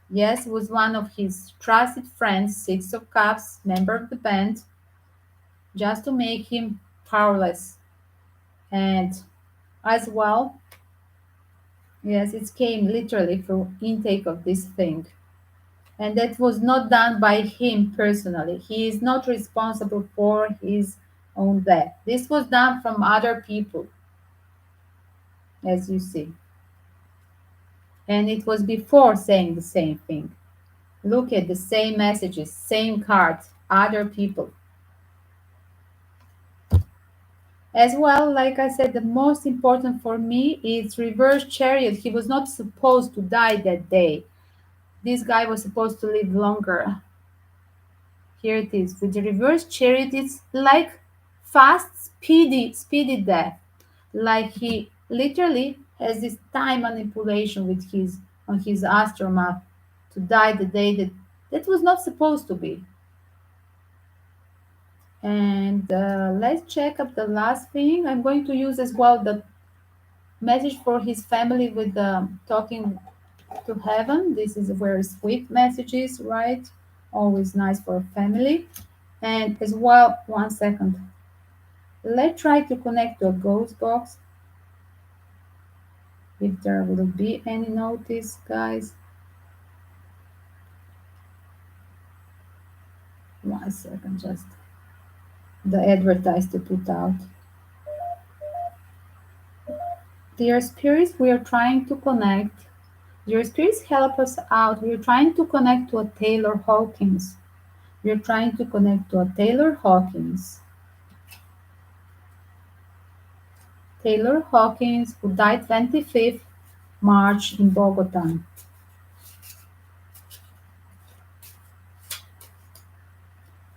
yes, was one of his trusted friends, Six of Cups, member of the band, just to make him powerless. And as well, yes, it came literally through intake of this thing. And that was not done by him personally. He is not responsible for his own death. This was done from other people, as you see. And it was before saying the same thing. Look at the same messages, same card. other people. As well, like I said, the most important for me is reverse chariot. He was not supposed to die that day. This guy was supposed to live longer. Here it is. With the reverse chariot, it's like fast, speedy death. Like he literally has this time manipulation with his on his astromap to die the day that was not supposed to be. And let's check up the last thing. I'm going to use as well the message for his family with the talking to heaven. This is a very sweet messages, right? Always nice for a family. And as well, one second. Let's try to connect to a ghost box. If there will be any notice, guys. One second, just the advertise to put out. Dear spirits, we are trying to connect. Dear spirits, help us out. We are trying to connect to a Taylor Hawkins. We are trying to connect to a Taylor Hawkins. Taylor Hawkins, who died 25th March in Bogota.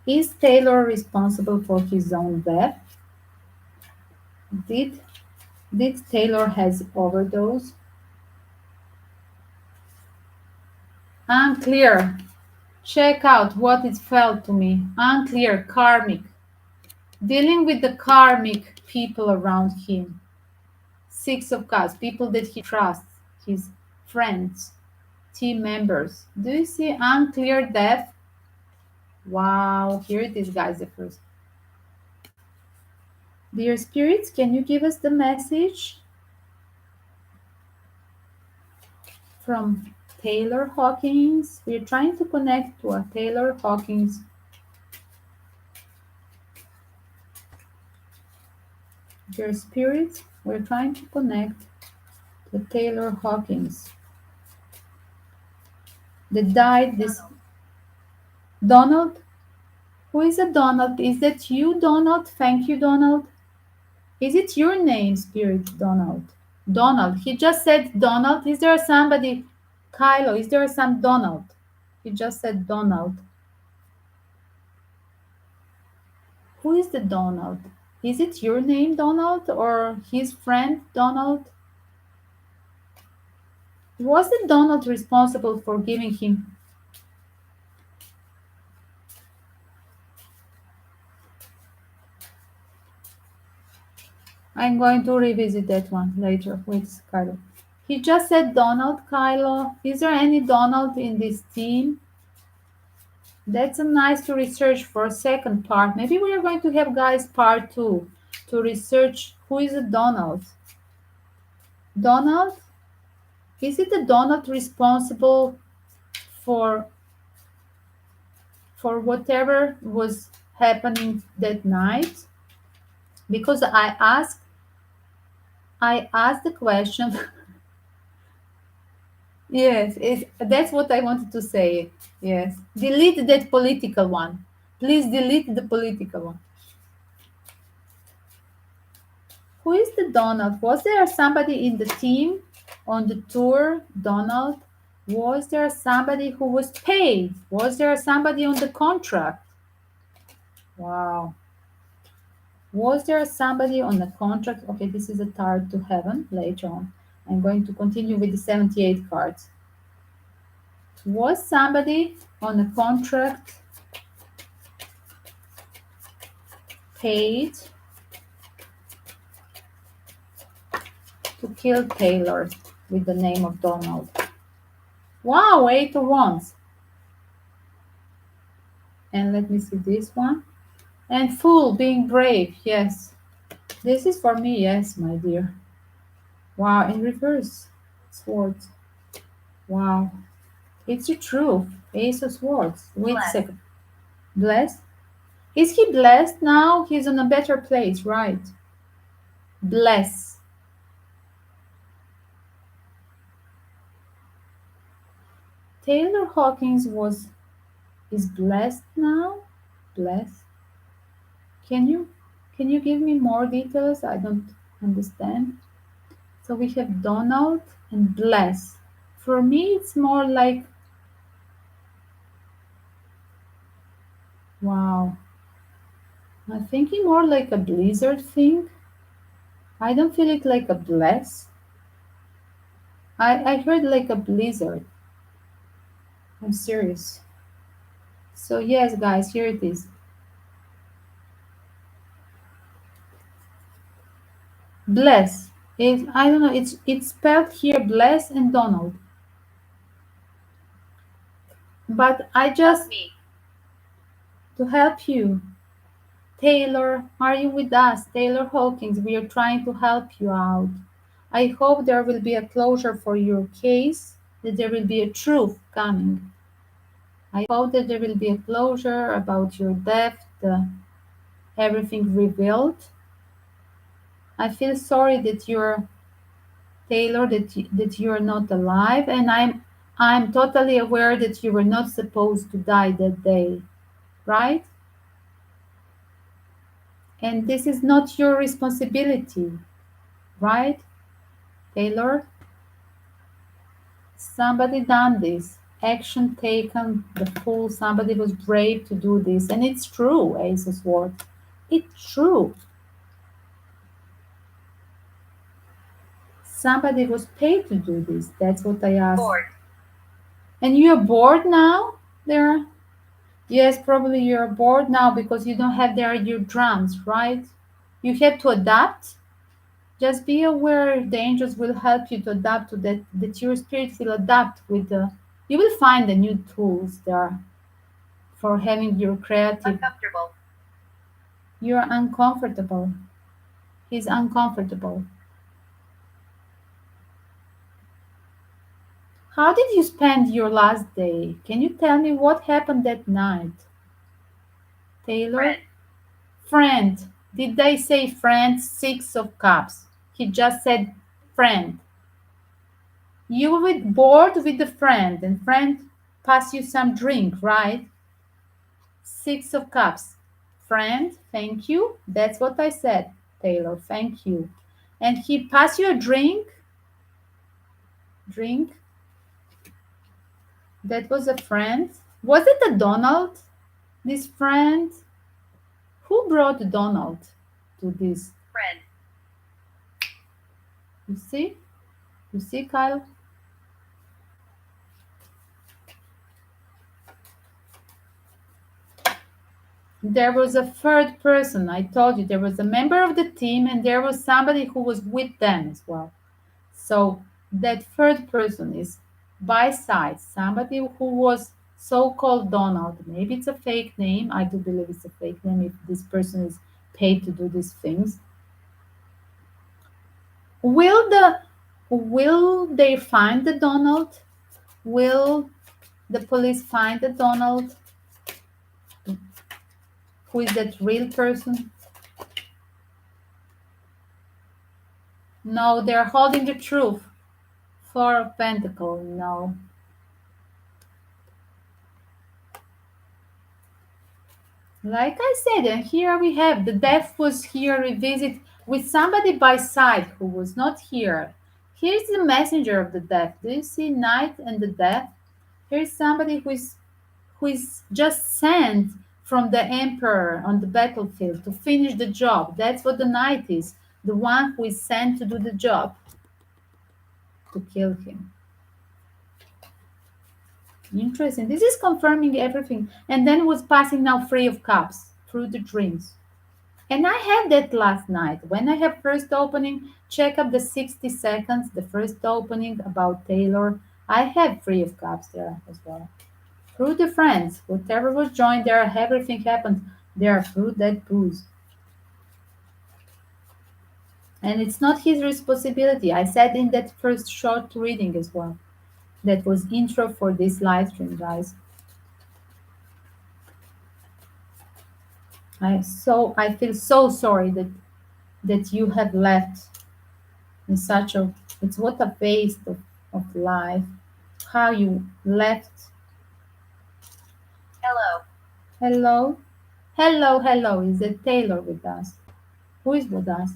Is Taylor responsible for his own death? Did Taylor has overdose? Unclear. Check out what it felt to me. Unclear, karmic. Dealing with the karmic people around him. Six of Cups, people that he trusts, his friends, team members. Do you see unclear death? Wow, here it is, guys, the first. Dear spirits, can you give us the message from Taylor Hawkins? We're trying to connect to a Taylor Hawkins. Dear spirits, we're trying to connect to Taylor Hawkins that died this. Donald? Who is a Donald? Is that you, Donald? Thank you, Donald. Is it your name, Spirit Donald? Donald. He just said Donald. Is there somebody? Kylo, is there some Donald? He just said Donald. Who is the Donald? Is it your name, Donald, or his friend, Donald? Was the Donald responsible for giving him? I'm going to revisit that one later with Kylo. He just said Donald, Kylo. Is there any Donald in this team? That's a nice to research for a second part. Maybe we are going to have, guys, part 2 to research who is a Donald. Donald? Is it the Donald responsible for whatever was happening that night? Because I asked the question. Yes, that's what I wanted to say. Yes. Delete that political one. Please delete the political one. Who is the Donald? Was there somebody in the team on the tour, Donald? Was there somebody who was paid? Was there somebody on the contract? Wow. Was there somebody on the contract? Okay, this is a card to heaven later on. I'm going to continue with the 78 cards. Was somebody on a contract paid to kill Taylor with the name of Donald? Wow, 8 of Wands. And let me see this one. And Fool, being brave, yes. This is for me, yes, my dear. Wow, in reverse. Swords. Wow. It's the truth. Ace of Swords. Wait a second. Blessed? Is he blessed now? He's in a better place, right? Bless. Taylor Hawkins is blessed now? Bless. Can you give me more details? I don't understand. So we have Donald and Bless. For me, it's more like, wow. I'm thinking more like a blizzard thing. I don't feel it like a bless. I heard like a blizzard. I'm serious. So yes, guys, here it is. Bless. I don't know. It's spelled here Bless and Donald. But I just to help you. Taylor, are you with us? Taylor Hawkins, we are trying to help you out. I hope there will be a closure for your case, that there will be a truth coming. I hope that there will be a closure about your death, everything revealed. I feel sorry that you're Taylor, that you're not alive, and I'm totally aware that you were not supposed to die that day, right? And this is not your responsibility, right, Taylor? Somebody done this. Action taken, the fool, somebody was brave to do this. And it's true, Ace of Swords. It's true. Somebody was paid to do this. That's what I asked. Bored. And you're bored now? There? Yes, probably you're bored now because you don't have there your drums, right? You have to adapt. Just be aware the angels will help you to adapt to that, that your spirit will adapt with the, you will find the new tools there for having your creative. Uncomfortable. You're uncomfortable. He's uncomfortable. How did you spend your last day? Can you tell me what happened that night? Taylor? Friend. Did they say friend? Six of Cups. He just said friend. You were bored with the friend, and friend pass you some drink, right? Six of Cups. Friend, thank you. That's what I said, Taylor. Thank you. And he pass you a drink. Drink. That was a friend. Was it a Donald? This friend? Who brought Donald to this? Friend. You see? You see, Kyle? There was a third person. I told you there was a member of the team and there was somebody who was with them as well. So that third person is by side, somebody who was so-called Donald. Maybe it's a fake name. I do believe it's a fake name if this person is paid to do these things. Will they find the Donald? Will the police find the Donald? Who is that real person? No, they're holding the truth. Four of Pentacles, no. Like I said, and here we have the death was here revisit with somebody by side who was not here. Here's the messenger of the death. Do you see Knight and the death? Here's somebody who is just sent from the emperor on the battlefield to finish the job. That's what the Knight is. The one who is sent to do the job, to kill him. Interesting. This is confirming everything. And then was passing now Three of Cups through the dreams. And I had that last night. When I have first opening, check up the 60 seconds, the first opening about Taylor. I had Three of Cups there as well. Through the friends, whatever was joined there, everything happened there through that booze. And it's not his responsibility. I said in that first short reading as well. That was intro for this live stream, guys. I feel so sorry that you have left in such a, it's what a waste of life. How you left. Hello. Hello. Hello, hello. Is it Taylor with us? Who is with us?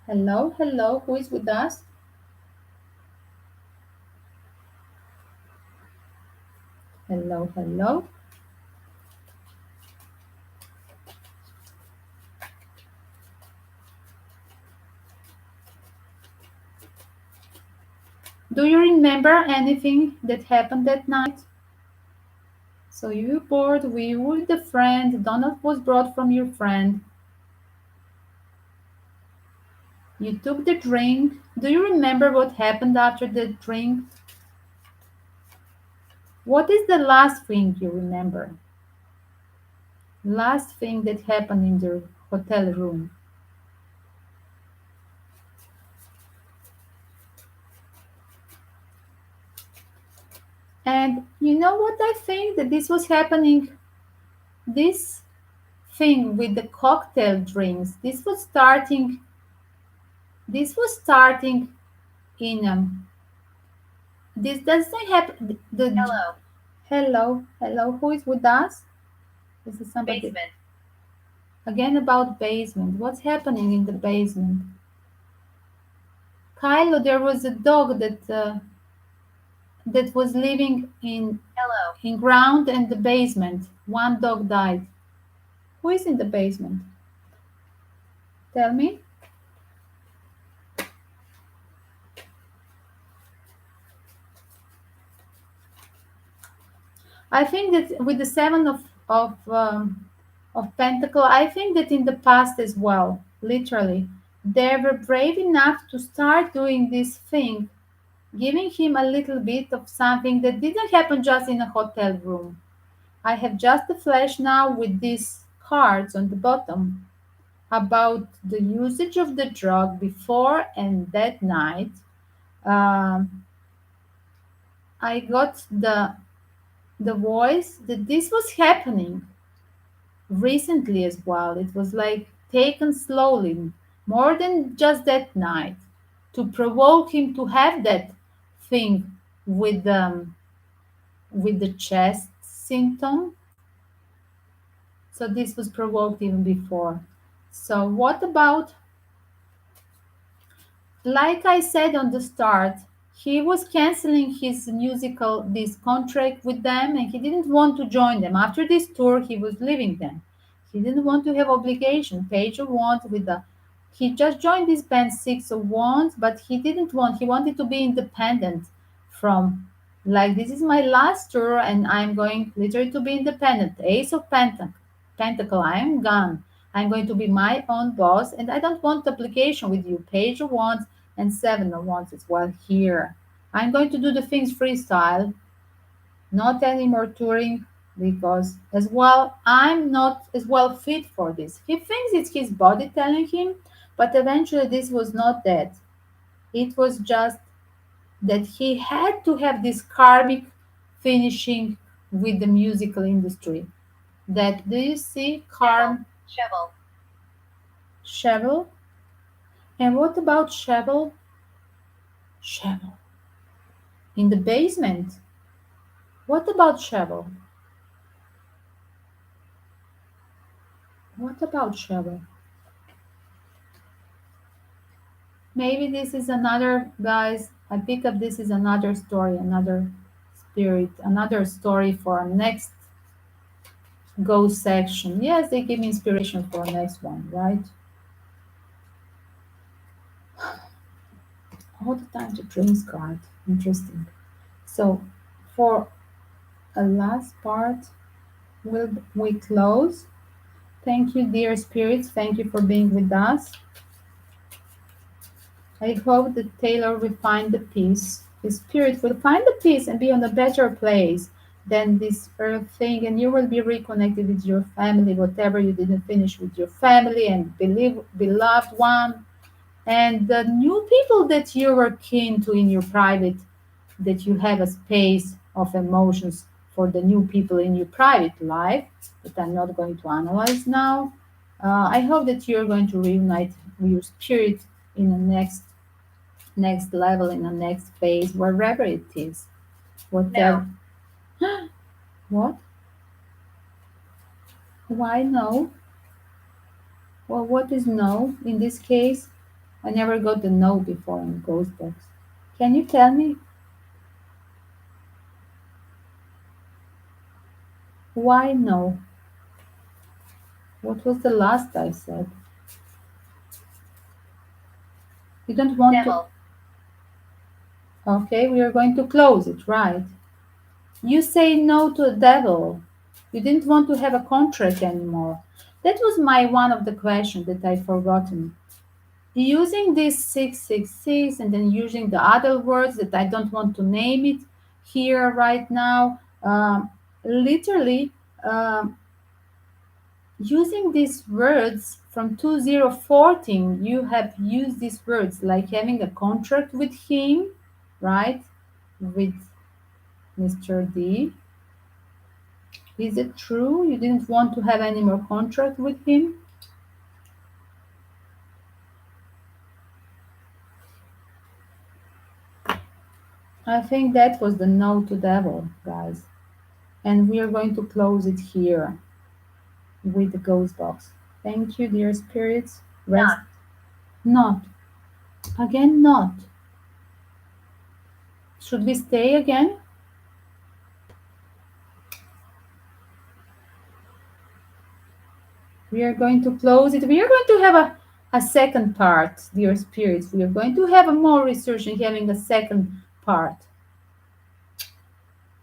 Hello, hello. Who is with us? Hello, hello. Do you remember anything that happened that night? So you were bored, we were with a friend, Donald was brought from your friend. You took the drink. Do you remember what happened after the drink? What is the last thing you remember? Last thing that happened in the hotel room. And you know what I think that this was happening? This thing with the cocktail drinks. This was starting in this doesn't happen the Hello. hello, who is with us? This is somebody Basement. again about basement. What's happening in the basement? Kylo, there was a dog that was living Hello. in ground and the basement. One dog died. Who is in the basement? Tell me. I think that with the seven of pentacle, I think that in the past as well, literally, they were brave enough to start doing this thing, giving him a little bit of something that didn't happen just in a hotel room. I have just a flash now with these cards on the bottom about the usage of the drug before and that night. Um, I got the voice that this was happening recently as well. It was like taken slowly, more than just that night, to provoke him to have that thing with the chest symptom. So this was provoked even before. So what about, like I said on the start, he was canceling his musical this contract with them and he didn't want to join them. After this tour he was leaving them. He didn't want to have obligation, page of wands with the he just joined this band six of wands, but he wanted to be independent from like this is my last tour and I'm going literally to be independent. Ace of Pentacle, I am gone. I'm going to be my own boss and I don't want obligation with you. Page of wands and seven of wands as well here. I'm going to do the things freestyle, not any more touring because as well I'm not as well fit for this. He thinks it's his body telling him, but eventually this was not that. It was just that he had to have this karmic finishing with the musical industry. That do you see Shovel. karm Shovel. shovel? And what about shovel? Shovel. In the basement. What about shovel? What about shovel? Maybe this is another, guys. I pick up this is another story, another spirit, another story for our next go section. Yes, they give me inspiration for our next one, right? All the time the dreams card. Interesting. So for a last part, will we close? Thank you, dear spirits. Thank you for being with us. I hope that Taylor will find the peace. His spirit will find the peace and be on a better place than this earth thing, and you will be reconnected with your family, whatever you didn't finish with your family and believe beloved one, and the new people that you were keen to in your private, that you have a space of emotions for the new people in your private life that I'm not going to analyze now. I hope that you're going to reunite your spirit in the next level, in the next phase, wherever it is, No. whatever. What? Why no? Well, what is no in this case? I never got the no before in Ghostbox. Can you tell me why no? What was the last I said? You don't want to. Okay, we are going to close it, right? You say no to the devil. You didn't want to have a contract anymore. That was my one of the questions that I forgotten. Using this 666 and then using the other words that I don't want to name it here right now. Literally, um, using these words from 2014, you have used these words like having a contract with him, right? With Mr. D. Is it true you didn't want to have any more contract with him? I think that was the no to devil, guys. And we are going to close it here with the ghost box. Thank you, dear spirits. Rest. Not. Again, not. Should we stay again? We are going to close it. We are going to have a second part, dear spirits. We are going to have a more research and having a second part.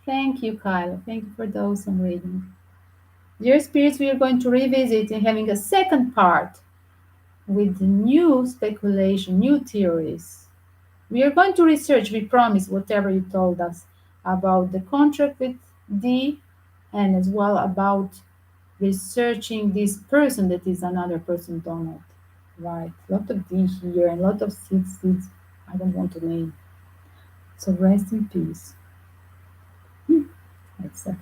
Thank you, Kyle. Thank you for the awesome reading. Dear spirits, we are going to revisit and having a second part with new speculation, new theories. We are going to research, we promise, whatever you told us about the contract with D and as well about researching this person that is another person, Donald. Right. A lot of D here and a lot of seeds. I don't want to name. So rest in peace. Except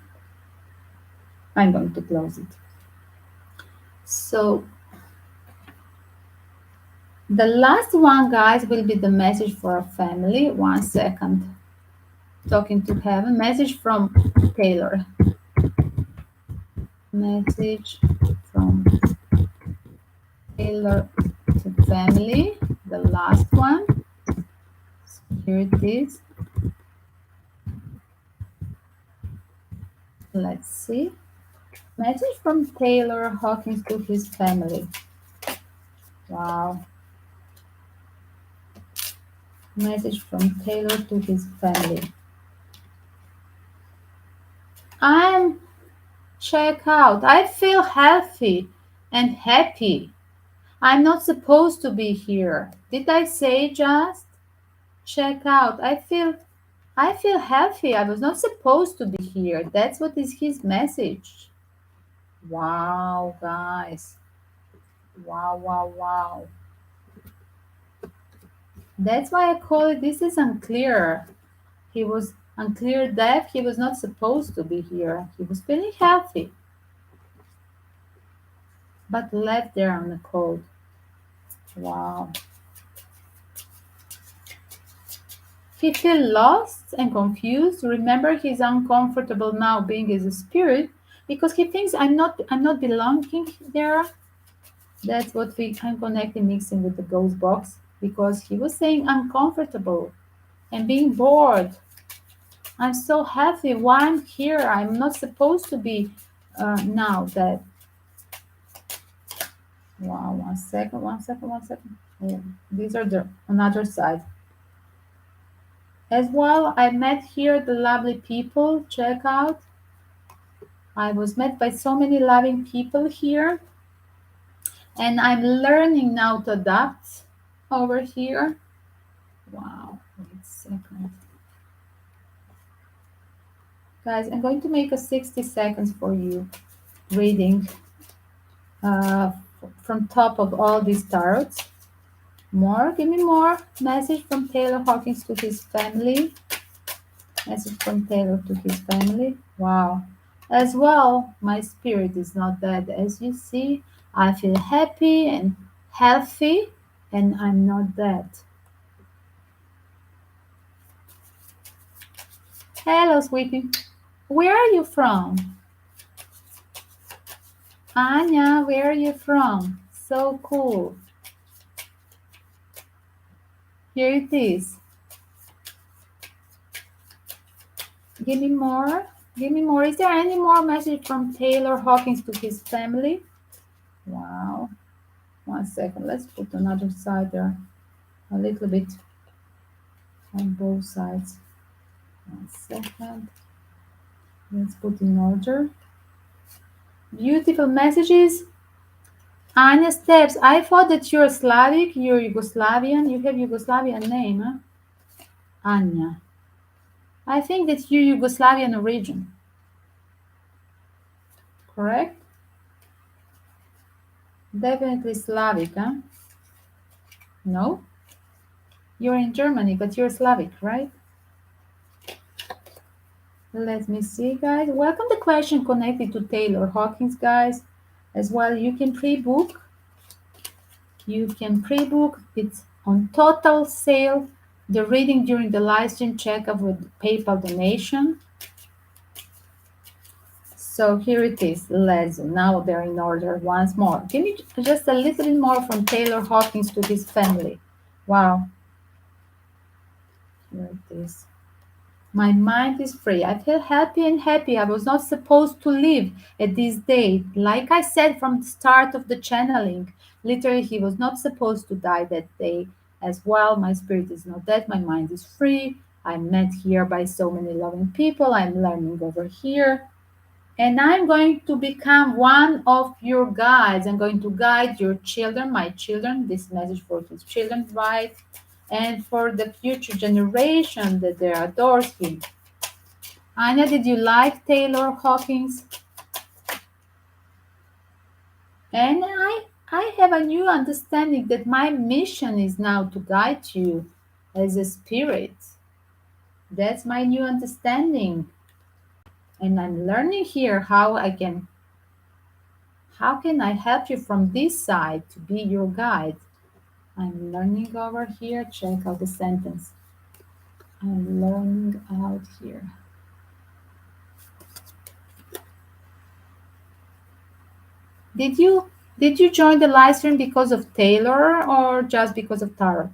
I'm going to close it. So the last one, guys, will be the message for a family. 1 second. Talking to heaven. Message from Taylor. Message from Taylor to family. The last one. So here it is. Let's see. Message from Taylor Hawkins to his family. Wow. Message from Taylor to his family. Check out. I feel healthy and happy. I'm not supposed to be here. Did I say just? Check out. I feel healthy. I was not supposed to be here. That's what is his message. Wow, guys. Wow, wow, wow. That's why I call it this is unclear. He was unclear deaf. He was not supposed to be here. He was feeling healthy, but left there on the cold. Wow. He feels lost and confused. Remember, he's uncomfortable now being as a spirit because he thinks I'm not belonging there. That's what I'm connecting, mixing with the ghost box because he was saying uncomfortable and being bored. I'm so happy. Why I'm here? I'm not supposed to be now. That wow. 1 second. 1 second. 1 second. Oh, these are the another side. As well, I met here the lovely people. Check out. I was met by so many loving people here. And I'm learning now to adapt over here. Wow. Wait a second. Guys, I'm going to make a 60 seconds for you reading from top of all these tarots. More, give me more. Message from Taylor Hawkins to his family. Message from Taylor to his family. Wow. As well, my spirit is not dead. As you see, I feel happy and healthy, and I'm not dead. Hello, sweetie. Where are you from? Anya, where are you from? So cool. Here it is. Give me more. Give me more. Is there any more message from Taylor Hawkins to his family? Wow. 1 second. Let's put another side there. A little bit on both sides. 1 second. Let's put in order. Beautiful messages. Anya Steps. I thought that you're Slavic, you're Yugoslavian. You have Yugoslavian name, huh? Anya. I think that you're Yugoslavian origin. Correct? Definitely Slavic, huh? No? You're in Germany, but you're Slavic, right? Let me see, guys. Welcome the question connected to Taylor Hawkins, guys. As well, you can pre-book. You can pre-book. It's on total sale. The reading during the live stream checkup with PayPal donation. So here it is. Let's now they're in order once more. Give me just a little bit more from Taylor Hawkins to his family. Wow. Here it is. My mind is free. I feel happy and happy. I was not supposed to live at this date. Like I said from the start of the channeling, literally, he was not supposed to die that day as well. My spirit is not dead. My mind is free. I'm met here by so many loving people. I'm learning over here. And I'm going to become one of your guides. I'm going to guide your children, my children, this message for his children, right? And for the future generation that they adores him. Anya, did you like Taylor Hawkins? And I have a new understanding that my mission is now to guide you as a spirit. That's my new understanding. And I'm learning here how can I help you from this side to be your guide? I'm learning over here. Check out the sentence. I'm learning out here. Did you join the live stream because of Taylor or just because of Tara?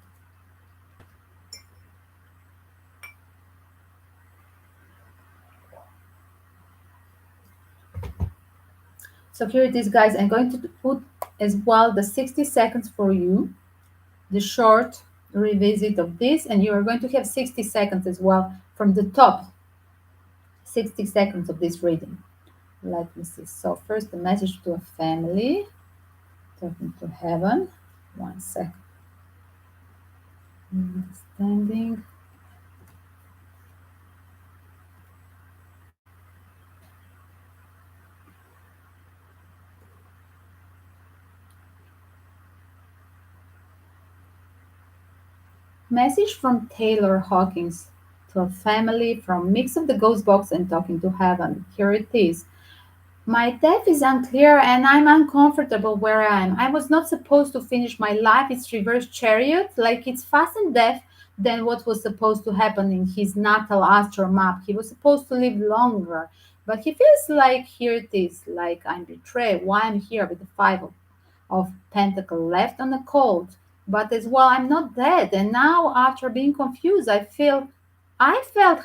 So here it is, guys. I'm going to put as well the 60 seconds for you, the short revisit of this, and you are going to have 60 seconds as well from the top, 60 seconds of this reading. Let me see. So first, the message to a family, talking to heaven. 1 second. Understanding. Message from Taylor Hawkins to a family from Mix of the Ghost Box and Talking to Heaven. Here it is. My death is unclear and I'm uncomfortable where I am. I was not supposed to finish my life. It's reverse chariot, like it's fastened death than what was supposed to happen in his natal astral map. He was supposed to live longer, but he feels like here it is, like I'm betrayed. Why I'm here with the five of pentacle left on the cold, but as well I'm not dead. And now after being confused, I felt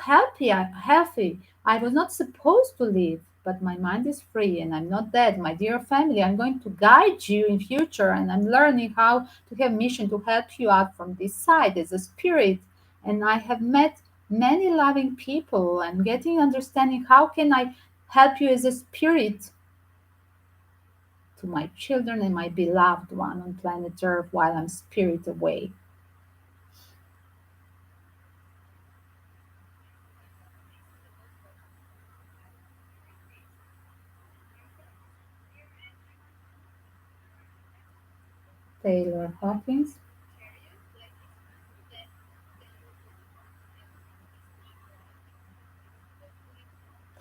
healthy. I was not supposed to live, but my mind is free and I'm not dead. My dear family, I'm going to guide you in future and I'm learning how to have mission to help you out from this side as a spirit. And I have met many loving people and getting understanding how can I help you as a spirit to my children and my beloved one on planet Earth while I'm spirit away. Taylor Hawkins.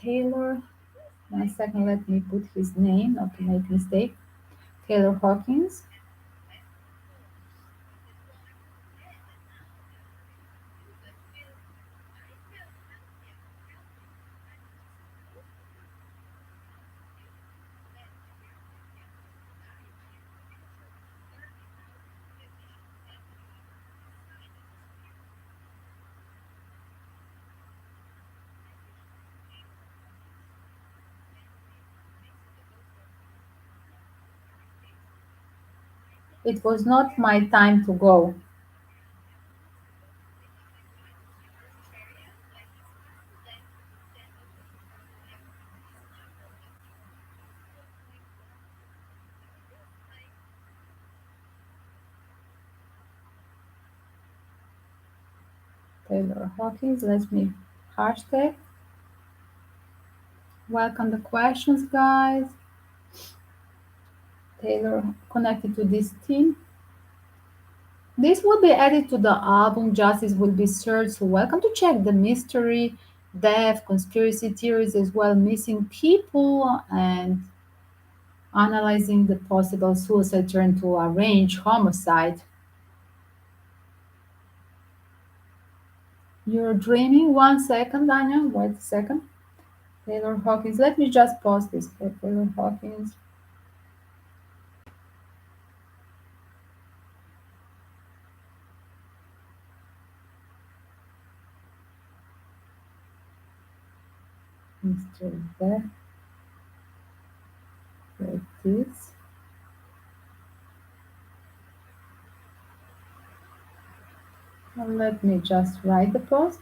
Taylor, 1 second, let me put his name, not to make mistake. Taylor Hawkins. It was not my time to go. Taylor Hawkins, let me hashtag. Welcome the questions, guys. Taylor connected to this team. This will be added to the album. Justice will be searched. So welcome to check the mystery, death, conspiracy theories as well, missing people, and analyzing the possible suicide turned to arranged homicide. You're dreaming. 1 second, Daniel. Wait a second. Taylor Hawkins. Let me just pause this. Okay, Taylor Hawkins. Mr. Death. Like this. And let me just write the post.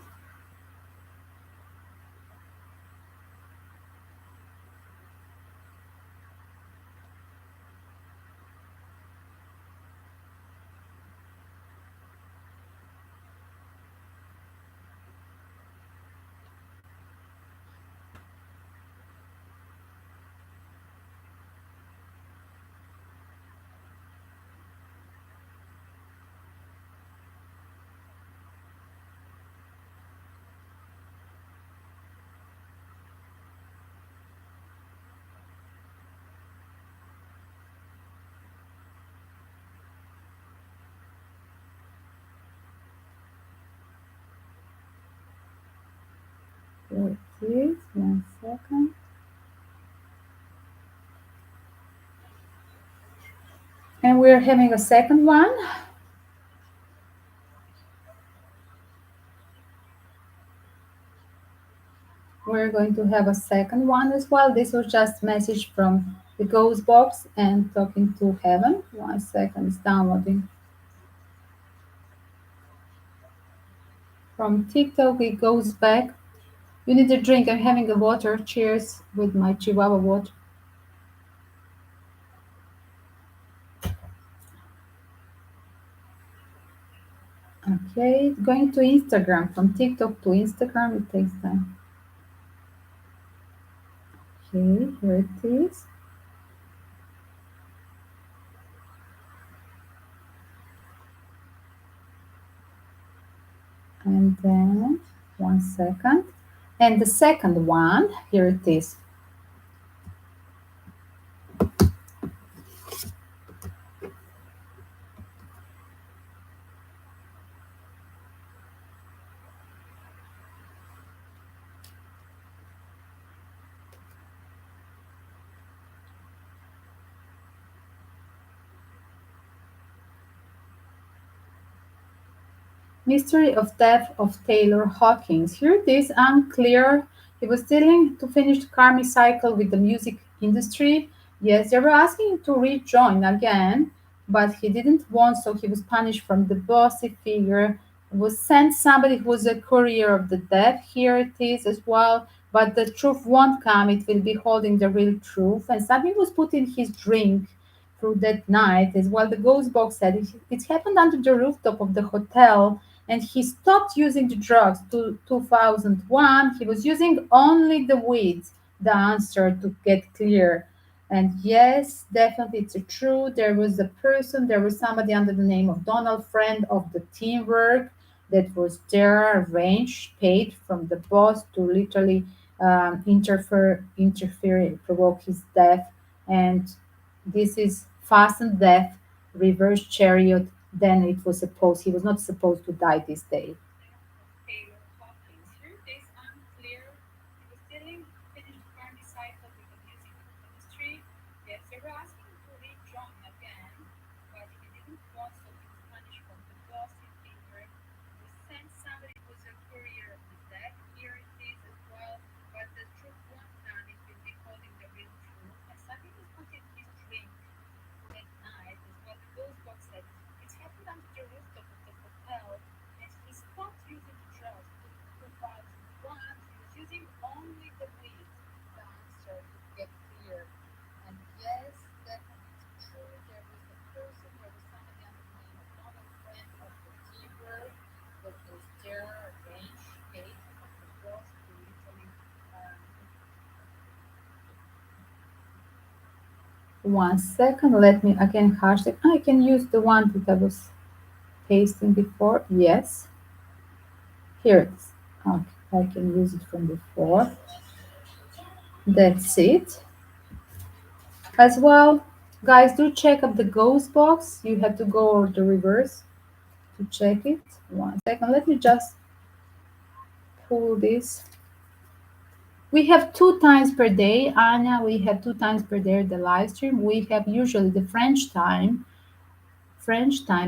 Like this. 1 second. And we're having a second one. We're going to have a second one as well. This was just message from the ghost box and talking to heaven. 1 second, it's downloading. From TikTok, it goes back. You need a drink. I'm having a water. Cheers with my Chihuahua water. Okay, going to Instagram. From TikTok to Instagram, it takes time. Okay, here it is. And then 1 second. And the second one, here it is. Mystery of Death of Taylor Hawkins. Here it is, unclear. He was dealing to finish the karmic cycle with the music industry. Yes, they were asking him to rejoin again, but he didn't want, so he was punished from the bossy figure. Was sent somebody who was a courier of the dead. Here it is as well. But the truth won't come. It will be holding the real truth. And something was put in his drink through that night as well. The ghost box said it happened under the rooftop of the hotel, and he stopped using the drugs to 2001. He was using only the weed, the answer to get clear. And yes, definitely it's true. There was a person, there was somebody under the name of Donald, friend of the teamwork, that was there, arranged, paid from the boss to literally interfere, provoke his death. And this is Fast and Death, Reverse Chariot. Then it was supposed he was not supposed to die this day. Taylor Hawkins. Here it is unclear. He was dealing finished karmic cycle with the music industry. Yes, they were asking him to rejoin again, but he didn't want, so he was punished from the bossy figure. He was sent somebody who was a courier of the dead. Here it is as well. But the truth won't come. It will be holding the real truth. And something was put in his drink that night as well. The ghost box 1 second, let me again hashtag. I can use the one that I was pasting before. Yes, here it is. Okay, I can use it from before. That's it. As well, guys, do check up the ghost box. You have to go over the reverse to check it. 1 second, let me just pull this. We have 2 times per day, Anya. We have 2 times per day the live stream. We have usually the French time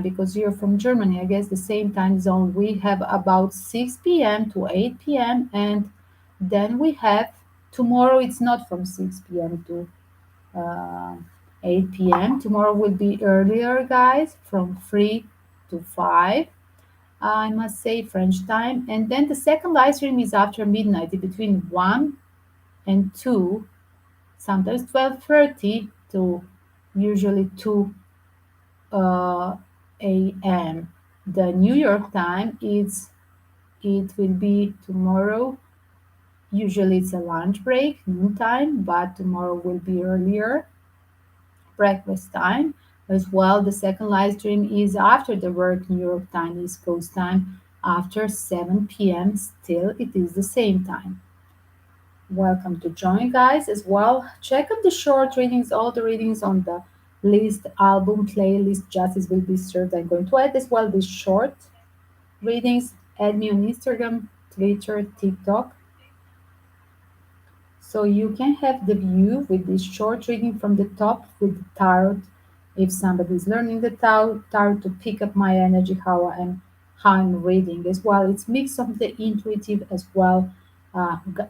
because you're from Germany. I guess the same time zone. We have about 6 p.m. to 8 p.m. and then we have tomorrow. It's not from 6 p.m. to uh, 8 p.m. Tomorrow will be earlier, guys, from 3 to 5. I must say French time. And then the second live stream is after midnight, between 1 and 2, sometimes 12:30 to usually 2 a.m. The New York time is it will be tomorrow. Usually it's a lunch break, noontime, but tomorrow will be earlier, breakfast time. As well, the second live stream is after the work New York time, East Coast time, after 7 p.m. Still, it is the same time. Welcome to join, guys. As well, check out the short readings, all the readings on the list, album, playlist. Justice will be served. I'm going to add as well these short readings. Add me on Instagram, Twitter, TikTok. So you can have the view with this short reading from the top with the tarot. If somebody is learning the tarot to pick up my energy, how I'm reading as well. It's mix of the intuitive as well.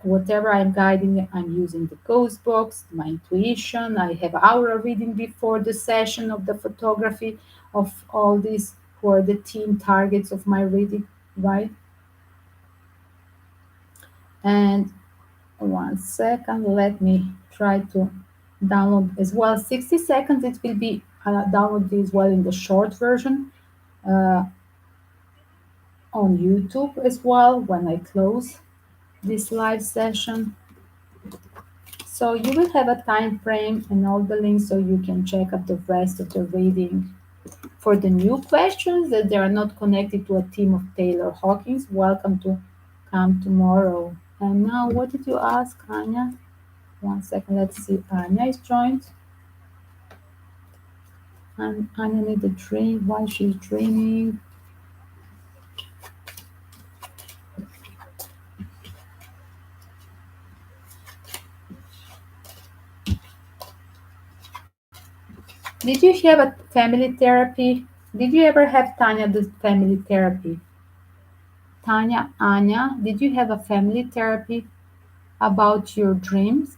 Whatever I'm guiding, I'm using the ghost box, my intuition. I have aura reading before the session of the photography of all these who are the team targets of my reading, right? And 1 second, let me try to download as well. 60 seconds, it will be downloaded as well in the short version uh, on YouTube as well when I close this live session. So you will have a time frame and all the links so you can check out the rest of the reading. For the new questions that they are not connected to a team of Taylor Hawkins, welcome to come tomorrow. And now, what did you ask, Anya? 1 second, let's see. Anya is joined. And Anya need a dream. Why she's dreaming? Did you have a family therapy? Did you ever have Tanya the family therapy? Tanya, Anya, did you have a family therapy about your dreams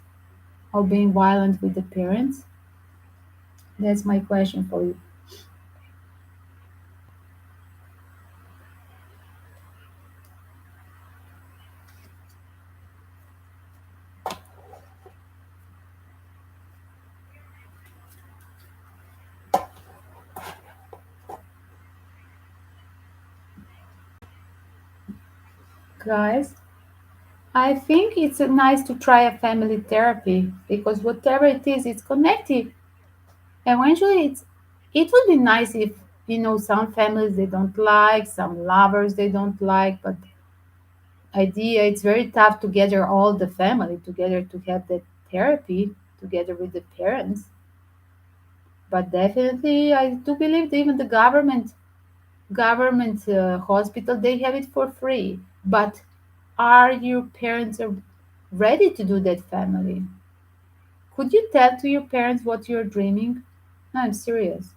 or being violent with the parents? That's my question for you. Guys, I think it's nice to try a family therapy because whatever it is, it's connected. Eventually, it would be nice if some families they don't like, some lovers they don't like, but idea it's very tough to gather all the family together to have that therapy together with the parents. But definitely, I do believe that even the government hospital they have it for free. But are your parents ready to do that family? Could you tell to your parents what you're dreaming? No, I'm serious.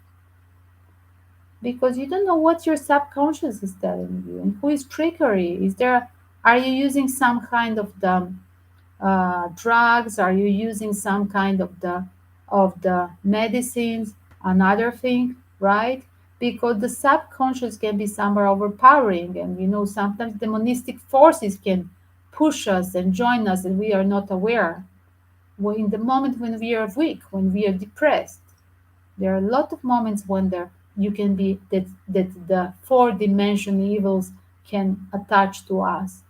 Because you don't know what your subconscious is telling you and who is trickery. Are you using some kind of the drugs? Are you using some kind of the medicines? Another thing, right? Because the subconscious can be somewhere overpowering, and sometimes demonistic forces can push us and join us, and we are not aware. Well, in the moment when we are weak, when we are depressed, there are a lot of moments when you can be that the four-dimension evils can attach to us.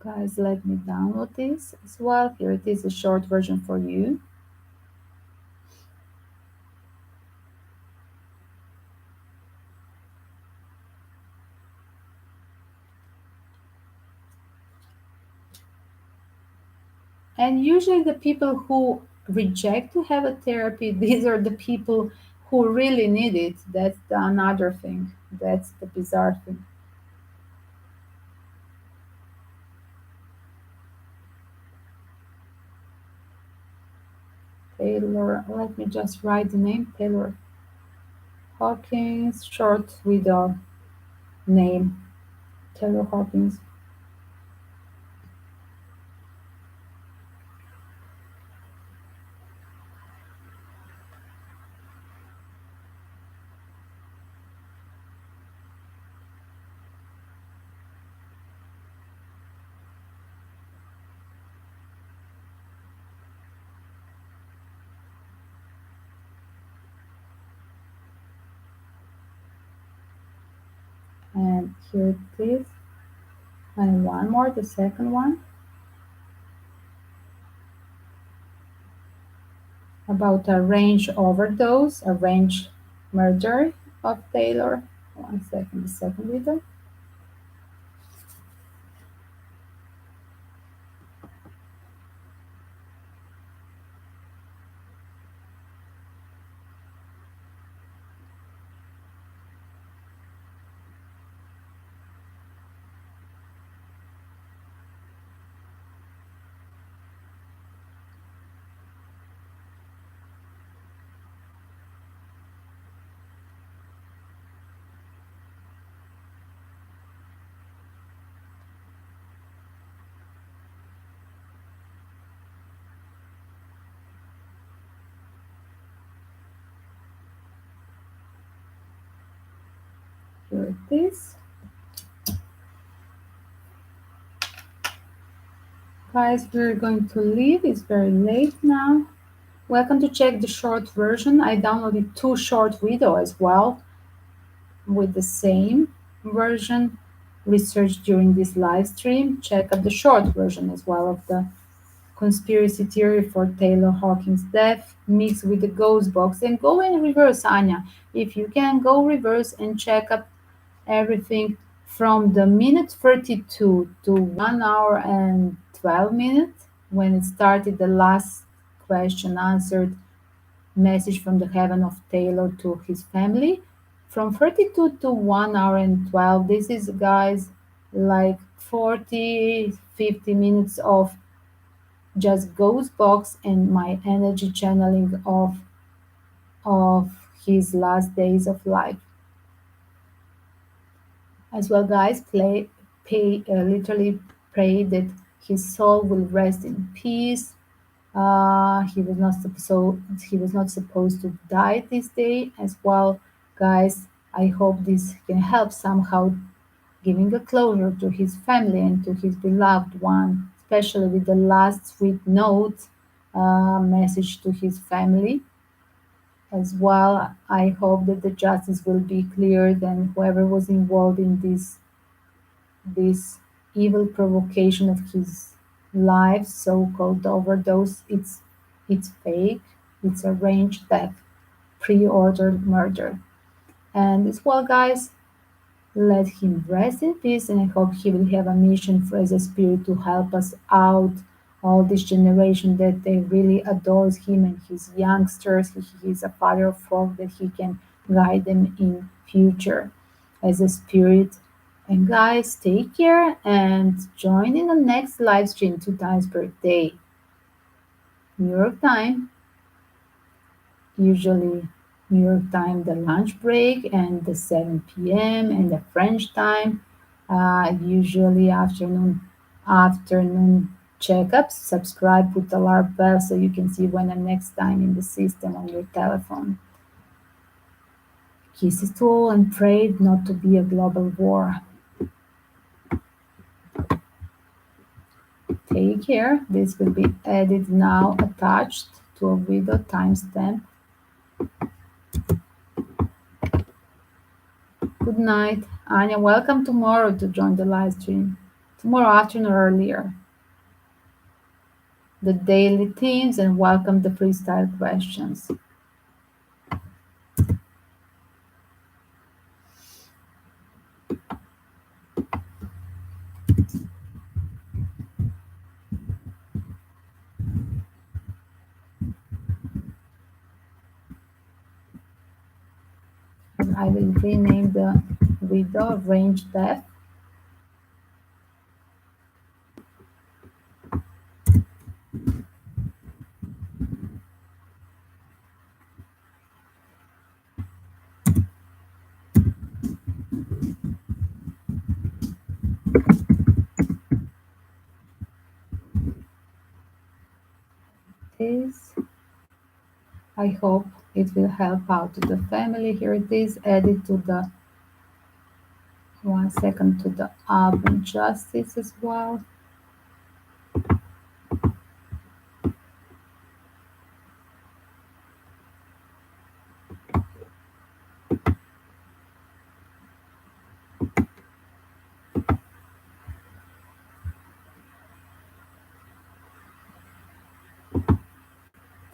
Guys, let me download this as well. Here it is, a short version for you. And usually the people who reject to have a therapy, these are the people who really need it. That's the another thing. That's the bizarre thing. Taylor, let me just write the name. Taylor Hawkins, short with a name. Taylor Hawkins. And here it is. And one more, the second one. About a range overdose, a range murder of Taylor. One second, the second video. Here it is. Guys, we're going to leave. It's very late now. Welcome to check the short version. I downloaded two short videos as well with the same version researched during this live stream. Check out the short version as well of the conspiracy theory for Taylor Hawkins' death mixed with the ghost box. And go in reverse, Anya. If you can, go reverse and check up everything from the minute 32 to 1 hour and 12 minutes when it started the last question answered message from the heaven of Taylor to his family. From 32 to 1 hour and 12, this is, guys, like 40, 50 minutes of just ghost box and my energy channeling of his last days of life. As well, guys, literally pray that his soul will rest in peace. He was not supposed to die this day as well, guys. I hope this can help somehow giving a closure to his family and to his beloved one, especially with the last sweet note message to his family as well. I hope that the justice will be cleared and whoever was involved in this evil provocation of his life, so-called overdose, it's fake, it's arranged death, pre-ordered murder. And as well, guys, let him rest in peace, and I hope he will have a mission for as a spirit to help us out, all this generation that they really adores him and his youngsters. He is a father of folk that he can guide them in future as a spirit. And guys, take care and join in the next live stream 2 times per day. New York time, usually New York time, the lunch break and the 7 p.m. and the French time, usually afternoon checkups. Subscribe, put the alarm bell so you can see when the next time in the system on your telephone. Kisses to all and pray not to be a global war. Take care. This will be added now, attached to a video timestamp. Good night. Anya, welcome tomorrow to join the live stream. more often or earlier, the daily themes, and welcome the freestyle questions. I will rename the video range depth. This, I hope it will help out to the family. Here it is, added to the 1 second to the album Justice as well.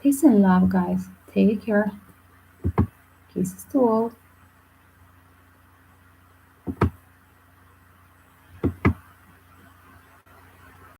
Peace and love, guys. Take care. Kisses to all.